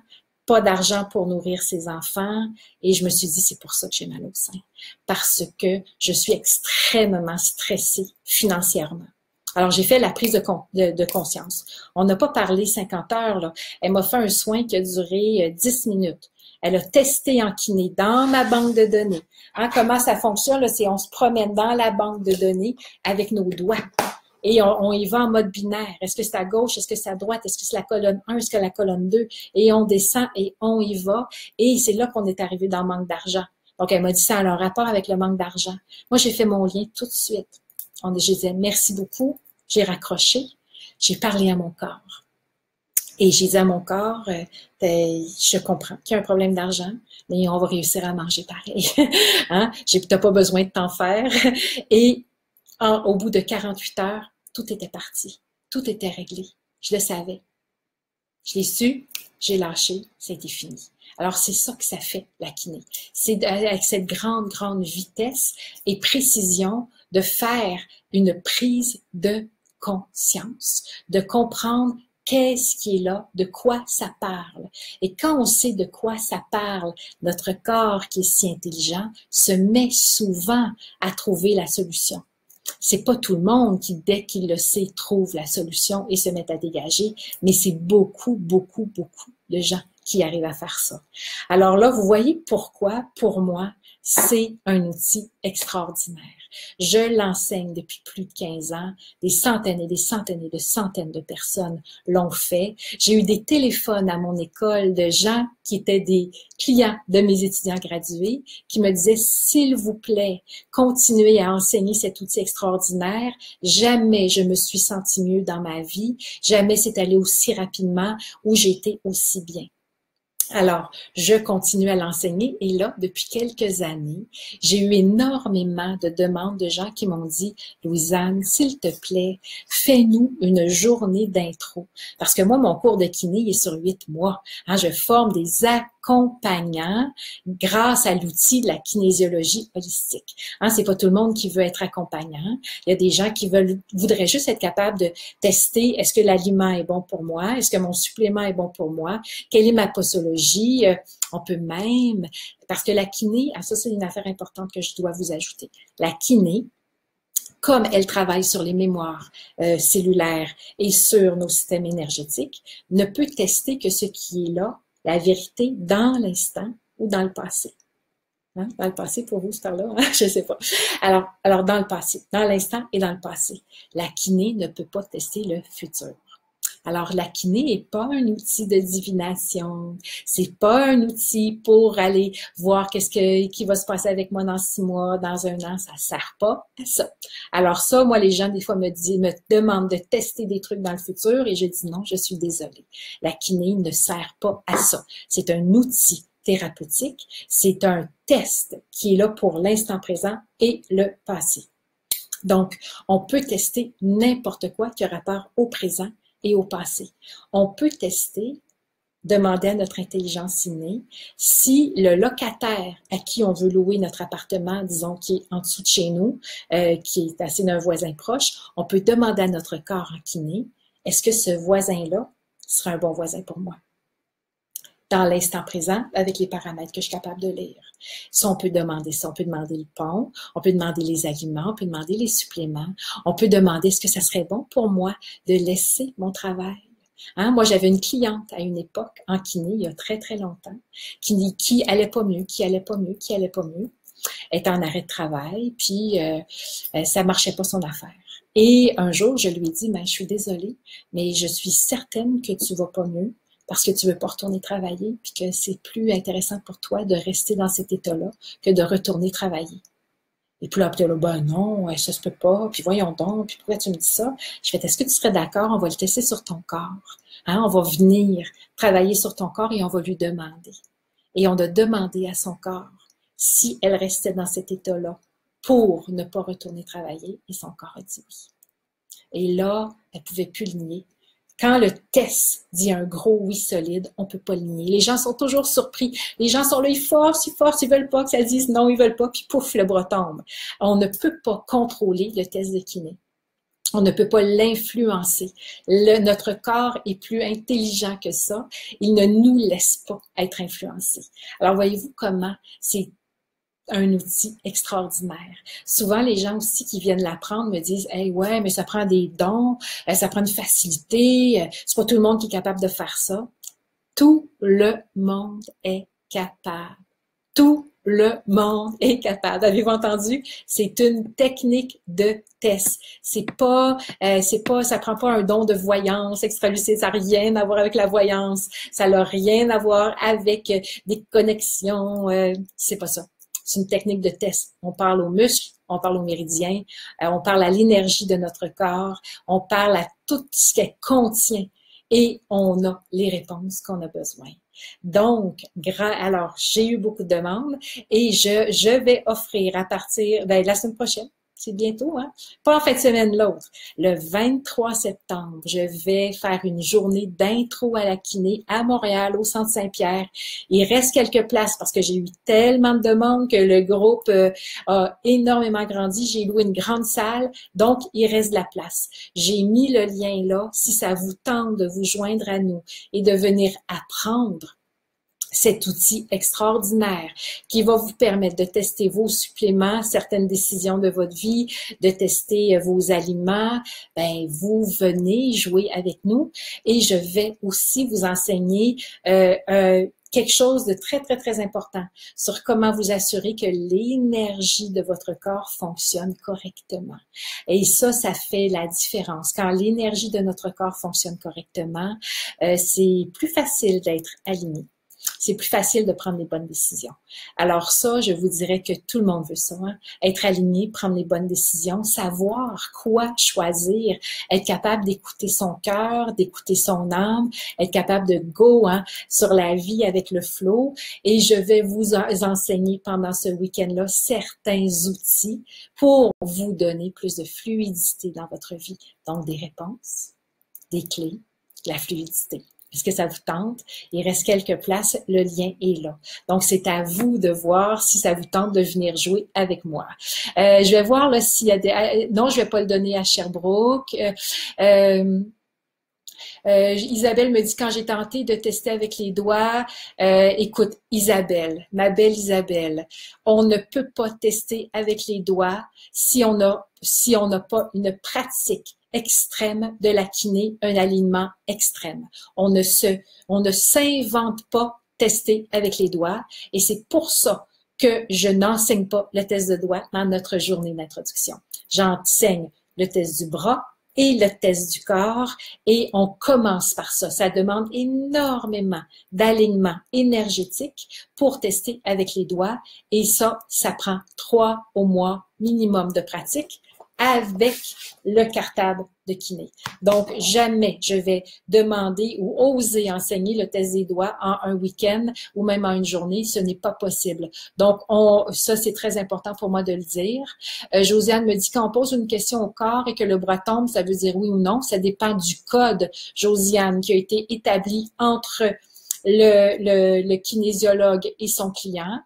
pas d'argent pour nourrir ses enfants. Et je me suis dit, c'est pour ça que j'ai mal au sein. Parce que je suis extrêmement stressée financièrement. Alors, j'ai fait la prise de conscience. On n'a pas parlé 50 heures, là. Elle m'a fait un soin qui a duré 10 minutes. Elle a testé en kiné dans ma banque de données. Hein, comment ça fonctionne, là, c'est on se promène dans la banque de données avec nos doigts. Et on y va en mode binaire. Est-ce que c'est à gauche? Est-ce que c'est à droite? Est-ce que c'est la colonne 1? Est-ce que la colonne 2? Et on descend et on y va. Et c'est là qu'on est arrivé dans le manque d'argent. Donc, elle m'a dit ça a un rapport avec le manque d'argent. Moi, j'ai fait mon lien tout de suite. Je disais merci beaucoup. J'ai raccroché. J'ai parlé à mon corps. Et j'ai dit à mon corps, je comprends qu'il y a un problème d'argent, mais on va réussir à manger pareil. Hein? T'as pas besoin de t'en faire. Et au bout de 48 heures, tout était parti. Tout était réglé. Je le savais. Je l'ai su, j'ai lâché, c'était fini. Alors, c'est ça que ça fait, la kiné. C'est avec cette grande, grande vitesse et précision de faire une prise de conscience, de comprendre qu'est-ce qui est là, de quoi ça parle. Et quand on sait de quoi ça parle, notre corps qui est si intelligent se met souvent à trouver la solution. C'est pas tout le monde qui, dès qu'il le sait, trouve la solution et se met à dégager, mais c'est beaucoup, beaucoup, beaucoup de gens qui arrivent à faire ça. Alors là, vous voyez pourquoi, pour moi, c'est un outil extraordinaire. Je l'enseigne depuis plus de 15 ans. Des centaines et des centaines et de centaines de personnes l'ont fait. J'ai eu des téléphones à mon école de gens qui étaient des clients de mes étudiants gradués qui me disaient, s'il vous plaît, continuez à enseigner cet outil extraordinaire. Jamais je me suis sentie mieux dans ma vie. Jamais c'est allé aussi rapidement ou j'ai été aussi bien. Alors, je continue à l'enseigner et là, depuis quelques années, j'ai eu énormément de demandes de gens qui m'ont dit « Louisanne, s'il te plaît, fais-nous une journée d'intro. » Parce que moi, mon cours de kiné est sur 8 mois. Hein, je forme des accompagnants grâce à l'outil de la kinésiologie holistique. Hein, c'est pas tout le monde qui veut être accompagnant. Il y a des gens qui voudraient juste être capables de tester est-ce que l'aliment est bon pour moi, est-ce que mon supplément est bon pour moi, quelle est ma posologie. On peut même, parce que la kiné, ça c'est une affaire importante que je dois vous ajouter. La kiné, comme elle travaille sur les mémoires cellulaires et sur nos systèmes énergétiques, ne peut tester que ce qui est là, la vérité dans l'instant ou dans le passé. Hein? Dans le passé, pour vous, cette heure-là, hein? Je ne sais pas. Alors, dans le passé, dans l'instant et dans le passé. La kiné ne peut pas tester le futur. Alors, la kiné n'est pas un outil de divination. C'est pas un outil pour aller voir qui va se passer avec moi dans 6 mois, dans 1 an. Ça sert pas à ça. Alors ça, moi, les gens, des fois, me demandent de tester des trucs dans le futur et je dis non, je suis désolée. La kiné ne sert pas à ça. C'est un outil thérapeutique. C'est un test qui est là pour l'instant présent et le passé. Donc, on peut tester n'importe quoi qui a rapport au présent et au passé. On peut tester, demander à notre intelligence innée si le locataire à qui on veut louer notre appartement, disons, qui est en dessous de chez nous, qui est assis d'un voisin proche, on peut demander à notre corps en kiné, est-ce que ce voisin-là sera un bon voisin pour moi? Dans l'instant présent, avec les paramètres que je suis capable de lire. Ça, on peut demander ça. On peut demander le pont, on peut demander les aliments, on peut demander les suppléments, on peut demander est-ce que ça serait bon pour moi de laisser mon travail. Hein? Moi, j'avais une cliente à une époque en kiné, il y a très, très longtemps, qui allait pas mieux, qui allait pas mieux, qui allait pas mieux. Elle était en arrêt de travail, puis ça marchait pas son affaire. Et un jour, je lui ai dit, je suis désolée, mais je suis certaine que tu vas pas mieux. Parce que tu veux pas retourner travailler, puis que c'est plus intéressant pour toi de rester dans cet état-là que de retourner travailler. Et puis là, non, ça se peut pas, puis voyons donc, puis pourquoi tu me dis ça? Je fais, est-ce que tu serais d'accord? On va le tester sur ton corps. Hein? On va venir travailler sur ton corps et on va lui demander. Et on a demandé à son corps si elle restait dans cet état-là pour ne pas retourner travailler, et son corps a dit oui. Et là, elle pouvait plus le nier. Quand le test dit un gros oui solide, on peut pas le nier. Les gens sont toujours surpris. Les gens sont là, ils forcent, ils veulent pas que ça dise non, ils veulent pas, puis pouf, le bras tombe. On ne peut pas contrôler le test de kiné. On ne peut pas l'influencer. Notre corps est plus intelligent que ça. Il ne nous laisse pas être influencés. Alors, voyez-vous comment c'est un outil extraordinaire. Souvent, les gens aussi qui viennent l'apprendre me disent « Hey, ouais, mais ça prend des dons, ça prend une facilité, c'est pas tout le monde qui est capable de faire ça. » Tout le monde est capable. Tout le monde est capable. Avez-vous entendu? C'est une technique de test. Ça prend pas un don de voyance extra-lucide. Ça n'a rien à voir avec la voyance. Ça n'a rien à voir avec des connexions. C'est pas ça. C'est une technique de test. On parle aux muscles, on parle aux méridiens, on parle à l'énergie de notre corps, on parle à tout ce qu'elle contient et on a les réponses qu'on a besoin. Donc, alors, j'ai eu beaucoup de demandes et je vais offrir à partir de la semaine prochaine, c'est bientôt, hein? Pas en fin de semaine l'autre. Le 23 septembre, je vais faire une journée d'intro à la kiné à Montréal, au Centre Saint-Pierre. Il reste quelques places parce que j'ai eu tellement de demandes que le groupe a énormément grandi. J'ai loué une grande salle, donc il reste de la place. J'ai mis le lien là. Si ça vous tente de vous joindre à nous et de venir apprendre cet outil extraordinaire qui va vous permettre de tester vos suppléments, certaines décisions de votre vie, de tester vos aliments, ben vous venez jouer avec nous et je vais aussi vous enseigner quelque chose de très, très, très important sur comment vous assurer que l'énergie de votre corps fonctionne correctement. Et ça fait la différence. Quand l'énergie de notre corps fonctionne correctement, c'est plus facile d'être aligné. C'est plus facile de prendre les bonnes décisions. Alors ça, je vous dirais que tout le monde veut ça. Hein? Être aligné, prendre les bonnes décisions, savoir quoi choisir, être capable d'écouter son cœur, d'écouter son âme, être capable de go sur la vie avec le flow. Et je vais vous enseigner pendant ce week-end-là certains outils pour vous donner plus de fluidité dans votre vie. Donc des réponses, des clés, de la fluidité. Puisque ça vous tente, il reste quelques places, le lien est là. Donc, c'est à vous de voir si ça vous tente de venir jouer avec moi. Je vais voir là s'il y a des... non, je vais pas le donner à Sherbrooke. Isabelle me dit, quand j'ai tenté de tester avec les doigts, écoute, Isabelle, ma belle Isabelle, on ne peut pas tester avec les doigts si on n'a pas une pratique extrême de la kiné, un alignement extrême. On ne s'invente pas tester avec les doigts et c'est pour ça que je n'enseigne pas le test de doigts dans notre journée d'introduction. J'enseigne le test du bras et le test du corps et on commence par ça. Ça demande énormément d'alignement énergétique pour tester avec les doigts et ça prend 3 mois minimum de pratique avec le cartable de kiné. Donc, jamais je vais demander ou oser enseigner le test des doigts en un week-end ou même en une journée. Ce n'est pas possible. Donc, ça, c'est très important pour moi de le dire. Josiane me dit quand on pose une question au corps et que le bras tombe, ça veut dire oui ou non. Ça dépend du code, Josiane, qui a été établi entre le kinésiologue et son client.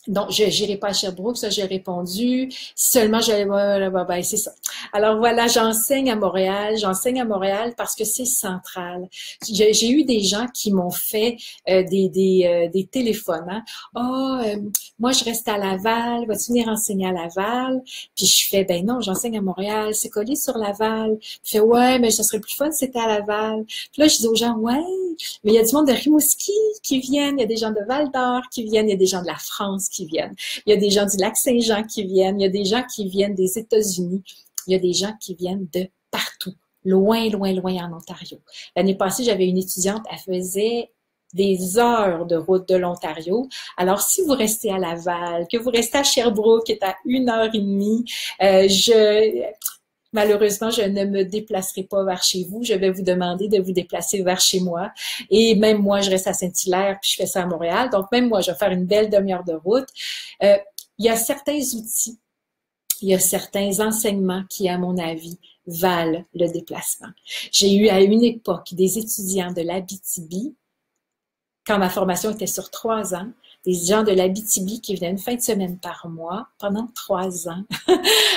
Donc, je n'irai pas à Sherbrooke, ça j'ai répondu. Seulement, ben, c'est ça. Alors voilà, j'enseigne à Montréal parce que c'est central. J'ai eu des gens qui m'ont fait des téléphones. Hein. Moi, je reste à Laval, vas-tu venir enseigner à Laval? Puis je fais, ben non, j'enseigne à Montréal, c'est collé sur Laval. Puis je fais, ouais, mais ça serait plus fun si c'était à Laval. Puis là, je dis aux gens, ouais, mais il y a du monde de Rimouski qui viennent, il y a des gens de Val-d'Or qui viennent, il y a des gens de la France qui viennent, il y a des gens du Lac-Saint-Jean qui viennent, il y a des gens qui viennent des États-Unis, il y a des gens qui viennent de partout, loin, loin, loin en Ontario. L'année passée, j'avais une étudiante, elle faisait des heures de route de l'Ontario. Alors, si vous restez à Laval, que vous restez à Sherbrooke, qui est à 1h30, malheureusement, je ne me déplacerai pas vers chez vous. Je vais vous demander de vous déplacer vers chez moi. Et même moi, je reste à Saint-Hilaire, puis je fais ça à Montréal. Donc, même moi, je vais faire une belle demi-heure de route. Il y a certains outils, il y a certains enseignements qui, à mon avis, valent le déplacement. J'ai eu à une époque des étudiants de l'Abitibi, quand ma formation était sur 3 ans, des gens de l'Abitibi qui venaient une fin de semaine par mois pendant 3 ans.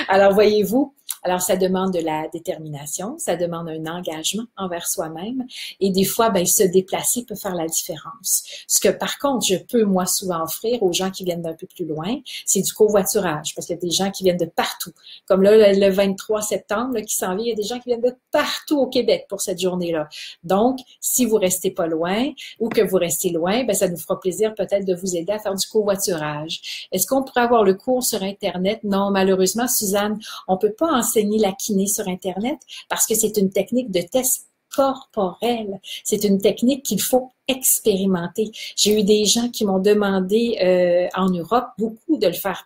Alors, voyez-vous, Alors, ça demande de la détermination, ça demande un engagement envers soi-même et des fois, ben, se déplacer peut faire la différence. Ce que, par contre, je peux, moi, souvent offrir aux gens qui viennent d'un peu plus loin, c'est du covoiturage parce qu'il y a des gens qui viennent de partout. Comme là, le 23 septembre là, qui s'en vient, il y a des gens qui viennent de partout au Québec pour cette journée-là. Donc, si vous restez pas loin ou que vous restez loin, ben, ça nous fera plaisir peut-être de vous aider à faire du covoiturage. Est-ce qu'on pourrait avoir le cours sur Internet? Non, malheureusement, Suzanne, on peut pas enseigner la kiné sur Internet parce que c'est une technique de test corporel. C'est une technique qu'il faut expérimenter. J'ai eu des gens qui m'ont demandé en Europe beaucoup de le faire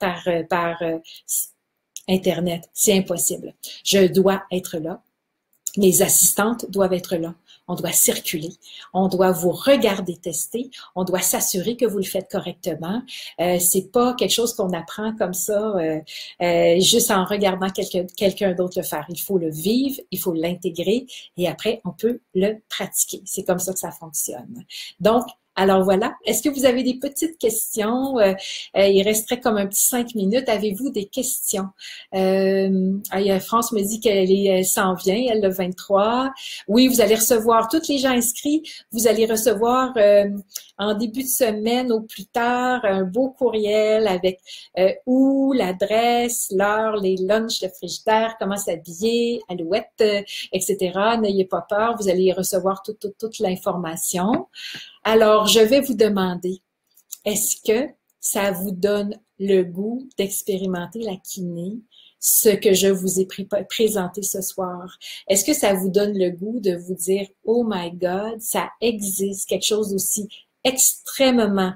par Internet. C'est impossible. Je dois être là. Mes assistantes doivent être là. On doit circuler. On doit vous regarder tester. On doit s'assurer que vous le faites correctement. C'est pas quelque chose qu'on apprend comme ça, juste en regardant quelqu'un d'autre le faire. Il faut le vivre, il faut l'intégrer et après, on peut le pratiquer. C'est comme ça que ça fonctionne. Donc, alors voilà. Est-ce que vous avez des petites questions? Il resterait comme un petit 5 minutes. Avez-vous des questions? France me dit qu'elle s'en vient, elle le 23. Oui, vous allez recevoir, toutes les gens inscrits, vous allez recevoir en début de semaine au plus tard un beau courriel avec où, l'adresse, l'heure, les lunchs, le frigidaire, comment s'habiller, alouette, etc. N'ayez pas peur, vous allez recevoir toute l'information. Alors, je vais vous demander, est-ce que ça vous donne le goût d'expérimenter la kiné, ce que je vous ai présenté ce soir? Est-ce que ça vous donne le goût de vous dire, oh my God, ça existe quelque chose d'aussi extrêmement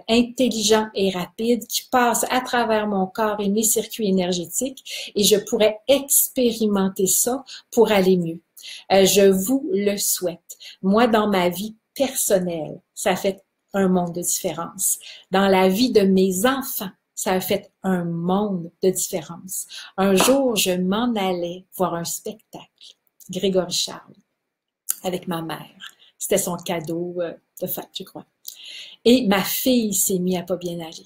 intelligent et rapide qui passe à travers mon corps et mes circuits énergétiques et je pourrais expérimenter ça pour aller mieux. Je vous le souhaite. Moi, dans ma vie personnelle, ça a fait un monde de différence. Dans la vie de mes enfants, ça a fait un monde de différence. Un jour, je m'en allais voir un spectacle, Grégory Charles, avec ma mère. C'était son cadeau de fête, je crois. Et ma fille s'est mise à pas bien aller.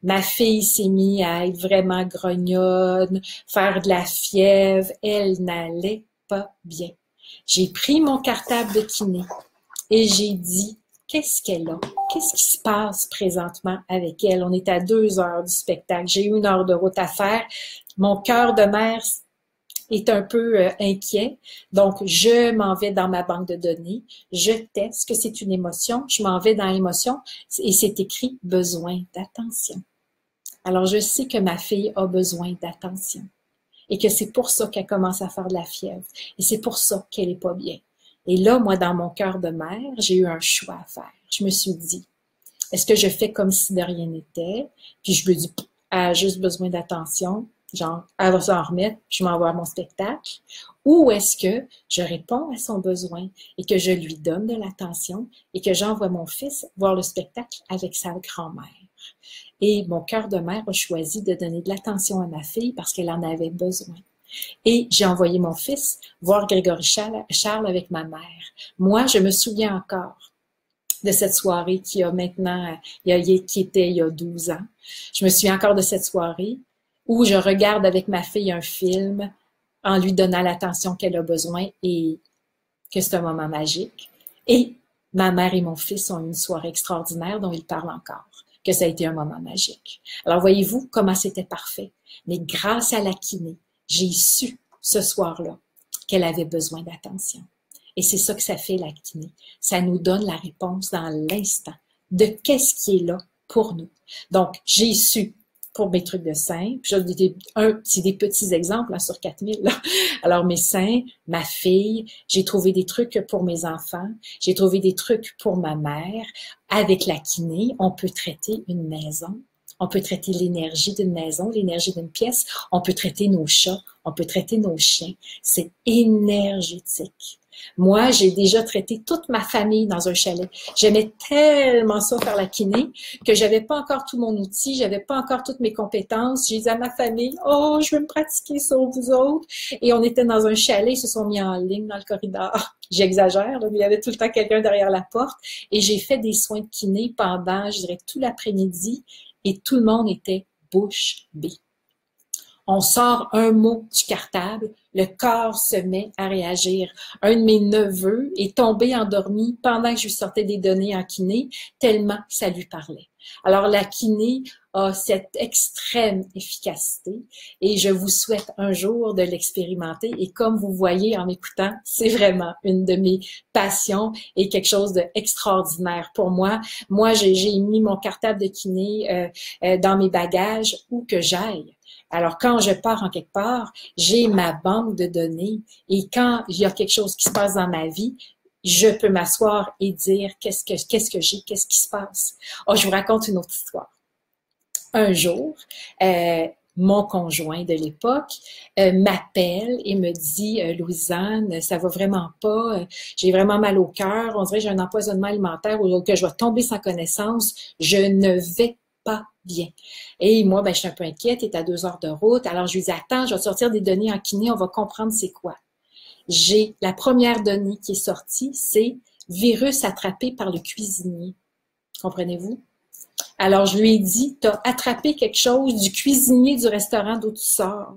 Ma fille s'est mise à être vraiment grognonne, faire de la fièvre. Elle n'allait pas bien. J'ai pris mon cartable de kiné et j'ai dit, qu'est-ce qu'elle a? Qu'est-ce qui se passe présentement avec elle? On est à 2 heures du spectacle. J'ai eu 1 heure de route à faire. Mon cœur de mère est un peu inquiet. Donc, je m'en vais dans ma banque de données. Je teste que c'est une émotion. Je m'en vais dans l'émotion et c'est écrit « besoin d'attention ». Alors, je sais que ma fille a besoin d'attention et que c'est pour ça qu'elle commence à faire de la fièvre et c'est pour ça qu'elle est pas bien. Et là, moi, dans mon cœur de mère, j'ai eu un choix à faire. Je me suis dit, est-ce que je fais comme si de rien n'était? Puis je me dis, elle a juste besoin d'attention. Genre, elle va s'en remettre, je m'envoie à mon spectacle. Ou est-ce que je réponds à son besoin et que je lui donne de l'attention et que j'envoie mon fils voir le spectacle avec sa grand-mère? Et mon cœur de mère a choisi de donner de l'attention à ma fille parce qu'elle en avait besoin. Et j'ai envoyé mon fils voir Grégory Charles avec ma mère. Moi, je me souviens encore de cette soirée qui a maintenant, qui était il y a 12 ans. Je me souviens encore de cette soirée où je regarde avec ma fille un film en lui donnant l'attention qu'elle a besoin et que c'est un moment magique. Et ma mère et mon fils ont une soirée extraordinaire dont ils parlent encore, que ça a été un moment magique. Alors voyez-vous comment c'était parfait. Mais grâce à la kiné, j'ai su ce soir-là qu'elle avait besoin d'attention. Et c'est ça que ça fait la kiné. Ça nous donne la réponse dans l'instant de qu'est-ce qui est là pour nous. Donc, j'ai su pour mes trucs de seins, c'est des petits exemples là, sur 4000. Là. Alors, mes seins, ma fille, j'ai trouvé des trucs pour mes enfants, j'ai trouvé des trucs pour ma mère. Avec la kiné, on peut traiter une maison. On peut traiter l'énergie d'une maison, l'énergie d'une pièce. On peut traiter nos chats, on peut traiter nos chiens. C'est énergétique. Moi, j'ai déjà traité toute ma famille dans un chalet. J'aimais tellement ça faire la kiné que j'avais pas encore tout mon outil, j'avais pas encore toutes mes compétences. J'ai dit à ma famille, oh, je veux me pratiquer sur vous autres. Et on était dans un chalet, ils se sont mis en ligne dans le corridor. J'exagère, là, mais il y avait tout le temps quelqu'un derrière la porte. Et j'ai fait des soins de kiné pendant, je dirais, tout l'après-midi. Et tout le monde était bouche bée. On sort un mot du cartable, le corps se met à réagir. Un de mes neveux est tombé endormi pendant que je lui sortais des données en kiné, tellement ça lui parlait. Alors, la kiné a cette extrême efficacité et je vous souhaite un jour de l'expérimenter. Et comme vous voyez en m'écoutant, c'est vraiment une de mes passions et quelque chose d'extraordinaire pour moi. Moi, j'ai mis mon cartable de kiné dans mes bagages où que j'aille. Alors, quand je pars en quelque part, j'ai ma banque de données et quand il y a quelque chose qui se passe dans ma vie, je peux m'asseoir et dire qu'est-ce que j'ai, qu'est-ce qui se passe. Oh, je vous raconte une autre histoire. Un jour, mon conjoint de l'époque m'appelle et me dit Louisanne, ça va vraiment pas, j'ai vraiment mal au cœur, on dirait que j'ai un empoisonnement alimentaire ou que je vais tomber sans connaissance, je ne vais pas bien. Et moi, ben, je suis un peu inquiète, il est à 2 heures de route, alors je lui dis attends, je vais sortir des données en kiné, on va comprendre c'est quoi. J'ai la première donnée qui est sortie, c'est virus attrapé par le cuisinier. Comprenez-vous? Alors, je lui ai dit, tu as attrapé quelque chose du cuisinier du restaurant d'où tu sors.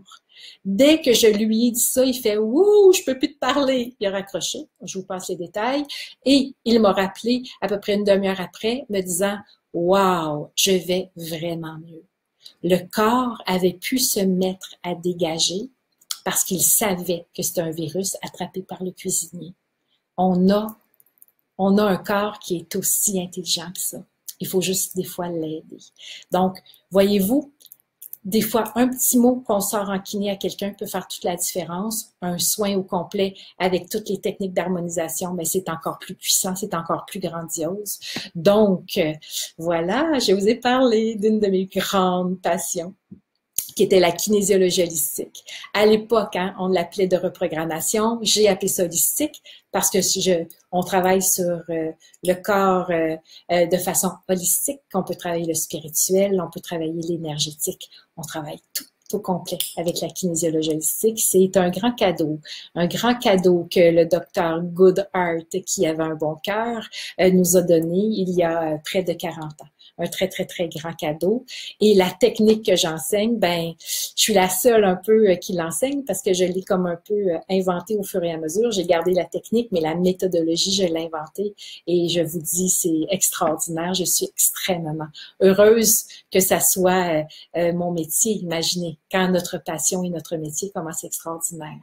Dès que je lui ai dit ça, il fait « Ouh, je peux plus te parler ». Il a raccroché, je vous passe les détails, et il m'a rappelé à peu près une demi-heure après, me disant « Wow, je vais vraiment mieux ». Le corps avait pu se mettre à dégager parce qu'il savait que c'était un virus attrapé par le cuisinier. On a un corps qui est aussi intelligent que ça. Il faut juste des fois l'aider. Donc, voyez-vous, des fois, un petit mot qu'on sort en kiné à quelqu'un peut faire toute la différence. Un soin au complet avec toutes les techniques d'harmonisation, mais c'est encore plus puissant, c'est encore plus grandiose. Donc, voilà, je vous ai parlé d'une de mes grandes passions, qui était la kinésiologie holistique. À l'époque, hein, on l'appelait de reprogrammation. J'ai appelé ça holistique parce que on travaille sur le corps de façon holistique. On peut travailler le spirituel, on peut travailler l'énergétique. On travaille tout au complet avec la kinésiologie holistique. C'est un grand cadeau que le docteur Goodhart, qui avait un bon cœur, nous a donné il y a près de 40 ans. Un très, très, très grand cadeau. Et la technique que j'enseigne, ben, je suis la seule un peu qui l'enseigne parce que je l'ai comme un peu inventée au fur et à mesure. J'ai gardé la technique, mais la méthodologie, je l'ai inventée. Et je vous dis, c'est extraordinaire. Je suis extrêmement heureuse que ça soit mon métier. Imaginez, quand notre passion est notre métier, comment c'est extraordinaire.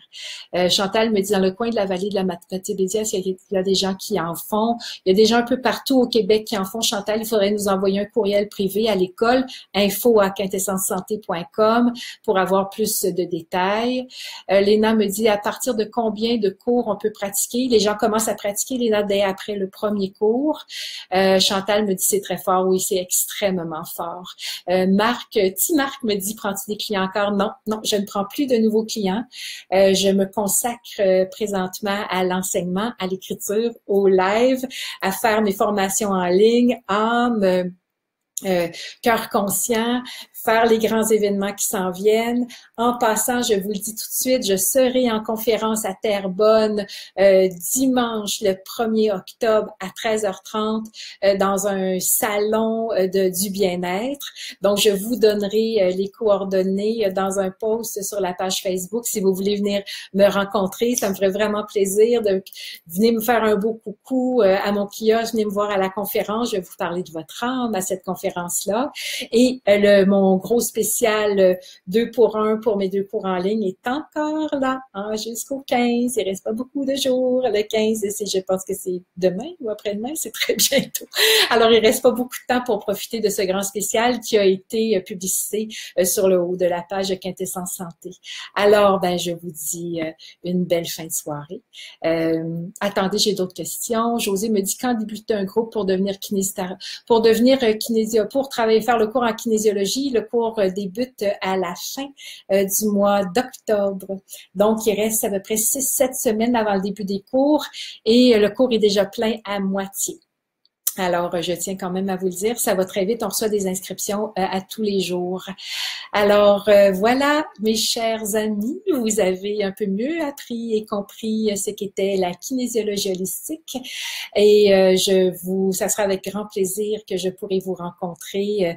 Chantal me dit, dans le coin de la vallée de la Matébédia, il y a des gens qui en font. Il y a des gens un peu partout au Québec qui en font. Chantal, il faudrait nous envoyer un courriel privé à l'école, info@quintessencesanté.com pour avoir plus de détails. Léna me dit, à partir de combien de cours on peut pratiquer? Les gens commencent à pratiquer, Léna, dès après le premier cours. Chantal me dit, c'est très fort. Oui, c'est extrêmement fort. Marc me dit, prends-tu des clients encore? Non, je ne prends plus de nouveaux clients. Je me consacre présentement à l'enseignement, à l'écriture, au live, à faire mes formations en ligne, cœur conscient, faire les grands événements qui s'en viennent. En passant, je vous le dis tout de suite, je serai en conférence à Terrebonne dimanche le 1er octobre à 13h30 dans un salon du bien-être. Donc, je vous donnerai les coordonnées dans un post sur la page Facebook si vous voulez venir me rencontrer. Ça me ferait vraiment plaisir de venir me faire un beau coucou à mon kiosque, venir me voir à la conférence. Je vais vous parler de votre âme à cette conférence-là. Et mon gros spécial 2 pour 1 pour mes 2 cours en ligne est encore là jusqu'au 15. Il reste pas beaucoup de jours. Le 15, je pense que c'est demain ou après-demain, c'est très bientôt. Alors, il reste pas beaucoup de temps pour profiter de ce grand spécial qui a été publicité sur le haut de la page de Quintessence Santé. Alors, ben, je vous dis une belle fin de soirée. Attendez, j'ai d'autres questions. José me dit quand débuter un groupe pour devenir pour travailler, faire le cours en kinésiologie. Le cours débute à la fin du mois d'octobre. Donc, il reste à peu près 6-7 semaines avant le début des cours et le cours est déjà plein à moitié. Alors, je tiens quand même à vous le dire, ça va très vite, on reçoit des inscriptions à tous les jours. Alors, voilà, mes chers amis, vous avez un peu mieux appris et compris ce qu'était la kinésiologie holistique et ça sera avec grand plaisir que je pourrai vous rencontrer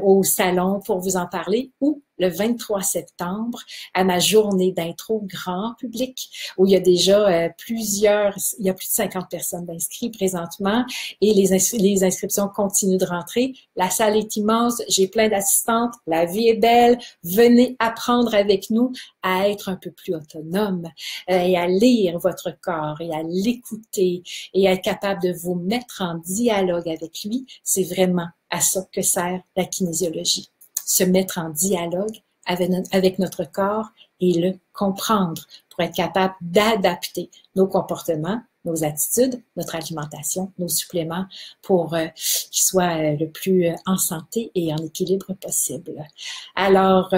au salon pour vous en parler ou le 23 septembre, à ma journée d'intro grand public, où il y a déjà il y a plus de 50 personnes inscrites présentement, et les inscriptions continuent de rentrer. La salle est immense, j'ai plein d'assistantes, la vie est belle, venez apprendre avec nous à être un peu plus autonome et à lire votre corps et à l'écouter et à être capable de vous mettre en dialogue avec lui. C'est vraiment à ça que sert la kinésiologie. Se mettre en dialogue avec notre corps et le comprendre pour être capable d'adapter nos comportements, nos attitudes, notre alimentation, nos suppléments pour qu'ils soient le plus en santé et en équilibre possible. Alors,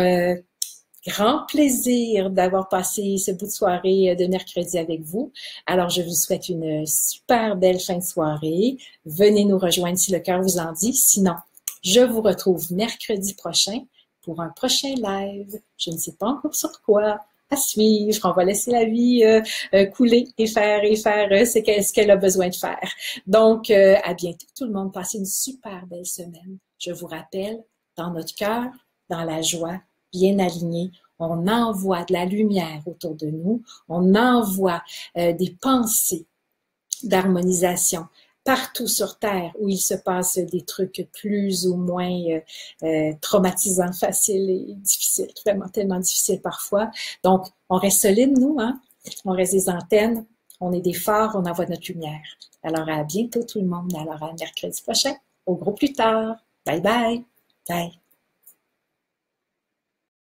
grand plaisir d'avoir passé ce bout de soirée de mercredi avec vous. Alors, je vous souhaite une super belle fin de soirée. Venez nous rejoindre si le cœur vous en dit. Sinon, je vous retrouve mercredi prochain pour un prochain live. Je ne sais pas encore sur quoi. À suivre. On va laisser la vie couler et faire ce qu'elle a besoin de faire. Donc, à bientôt tout le monde. Passez une super belle semaine. Je vous rappelle, dans notre cœur, dans la joie, bien aligné, on envoie de la lumière autour de nous, on envoie des pensées d'harmonisation partout sur Terre où il se passe des trucs plus ou moins traumatisants, faciles et difficiles, vraiment tellement difficiles parfois. Donc, on reste solide, nous, hein? On reste des antennes, on est des phares, on envoie notre lumière. Alors, à bientôt tout le monde. Alors, à mercredi prochain, au gros plus tard. Bye bye! Bye!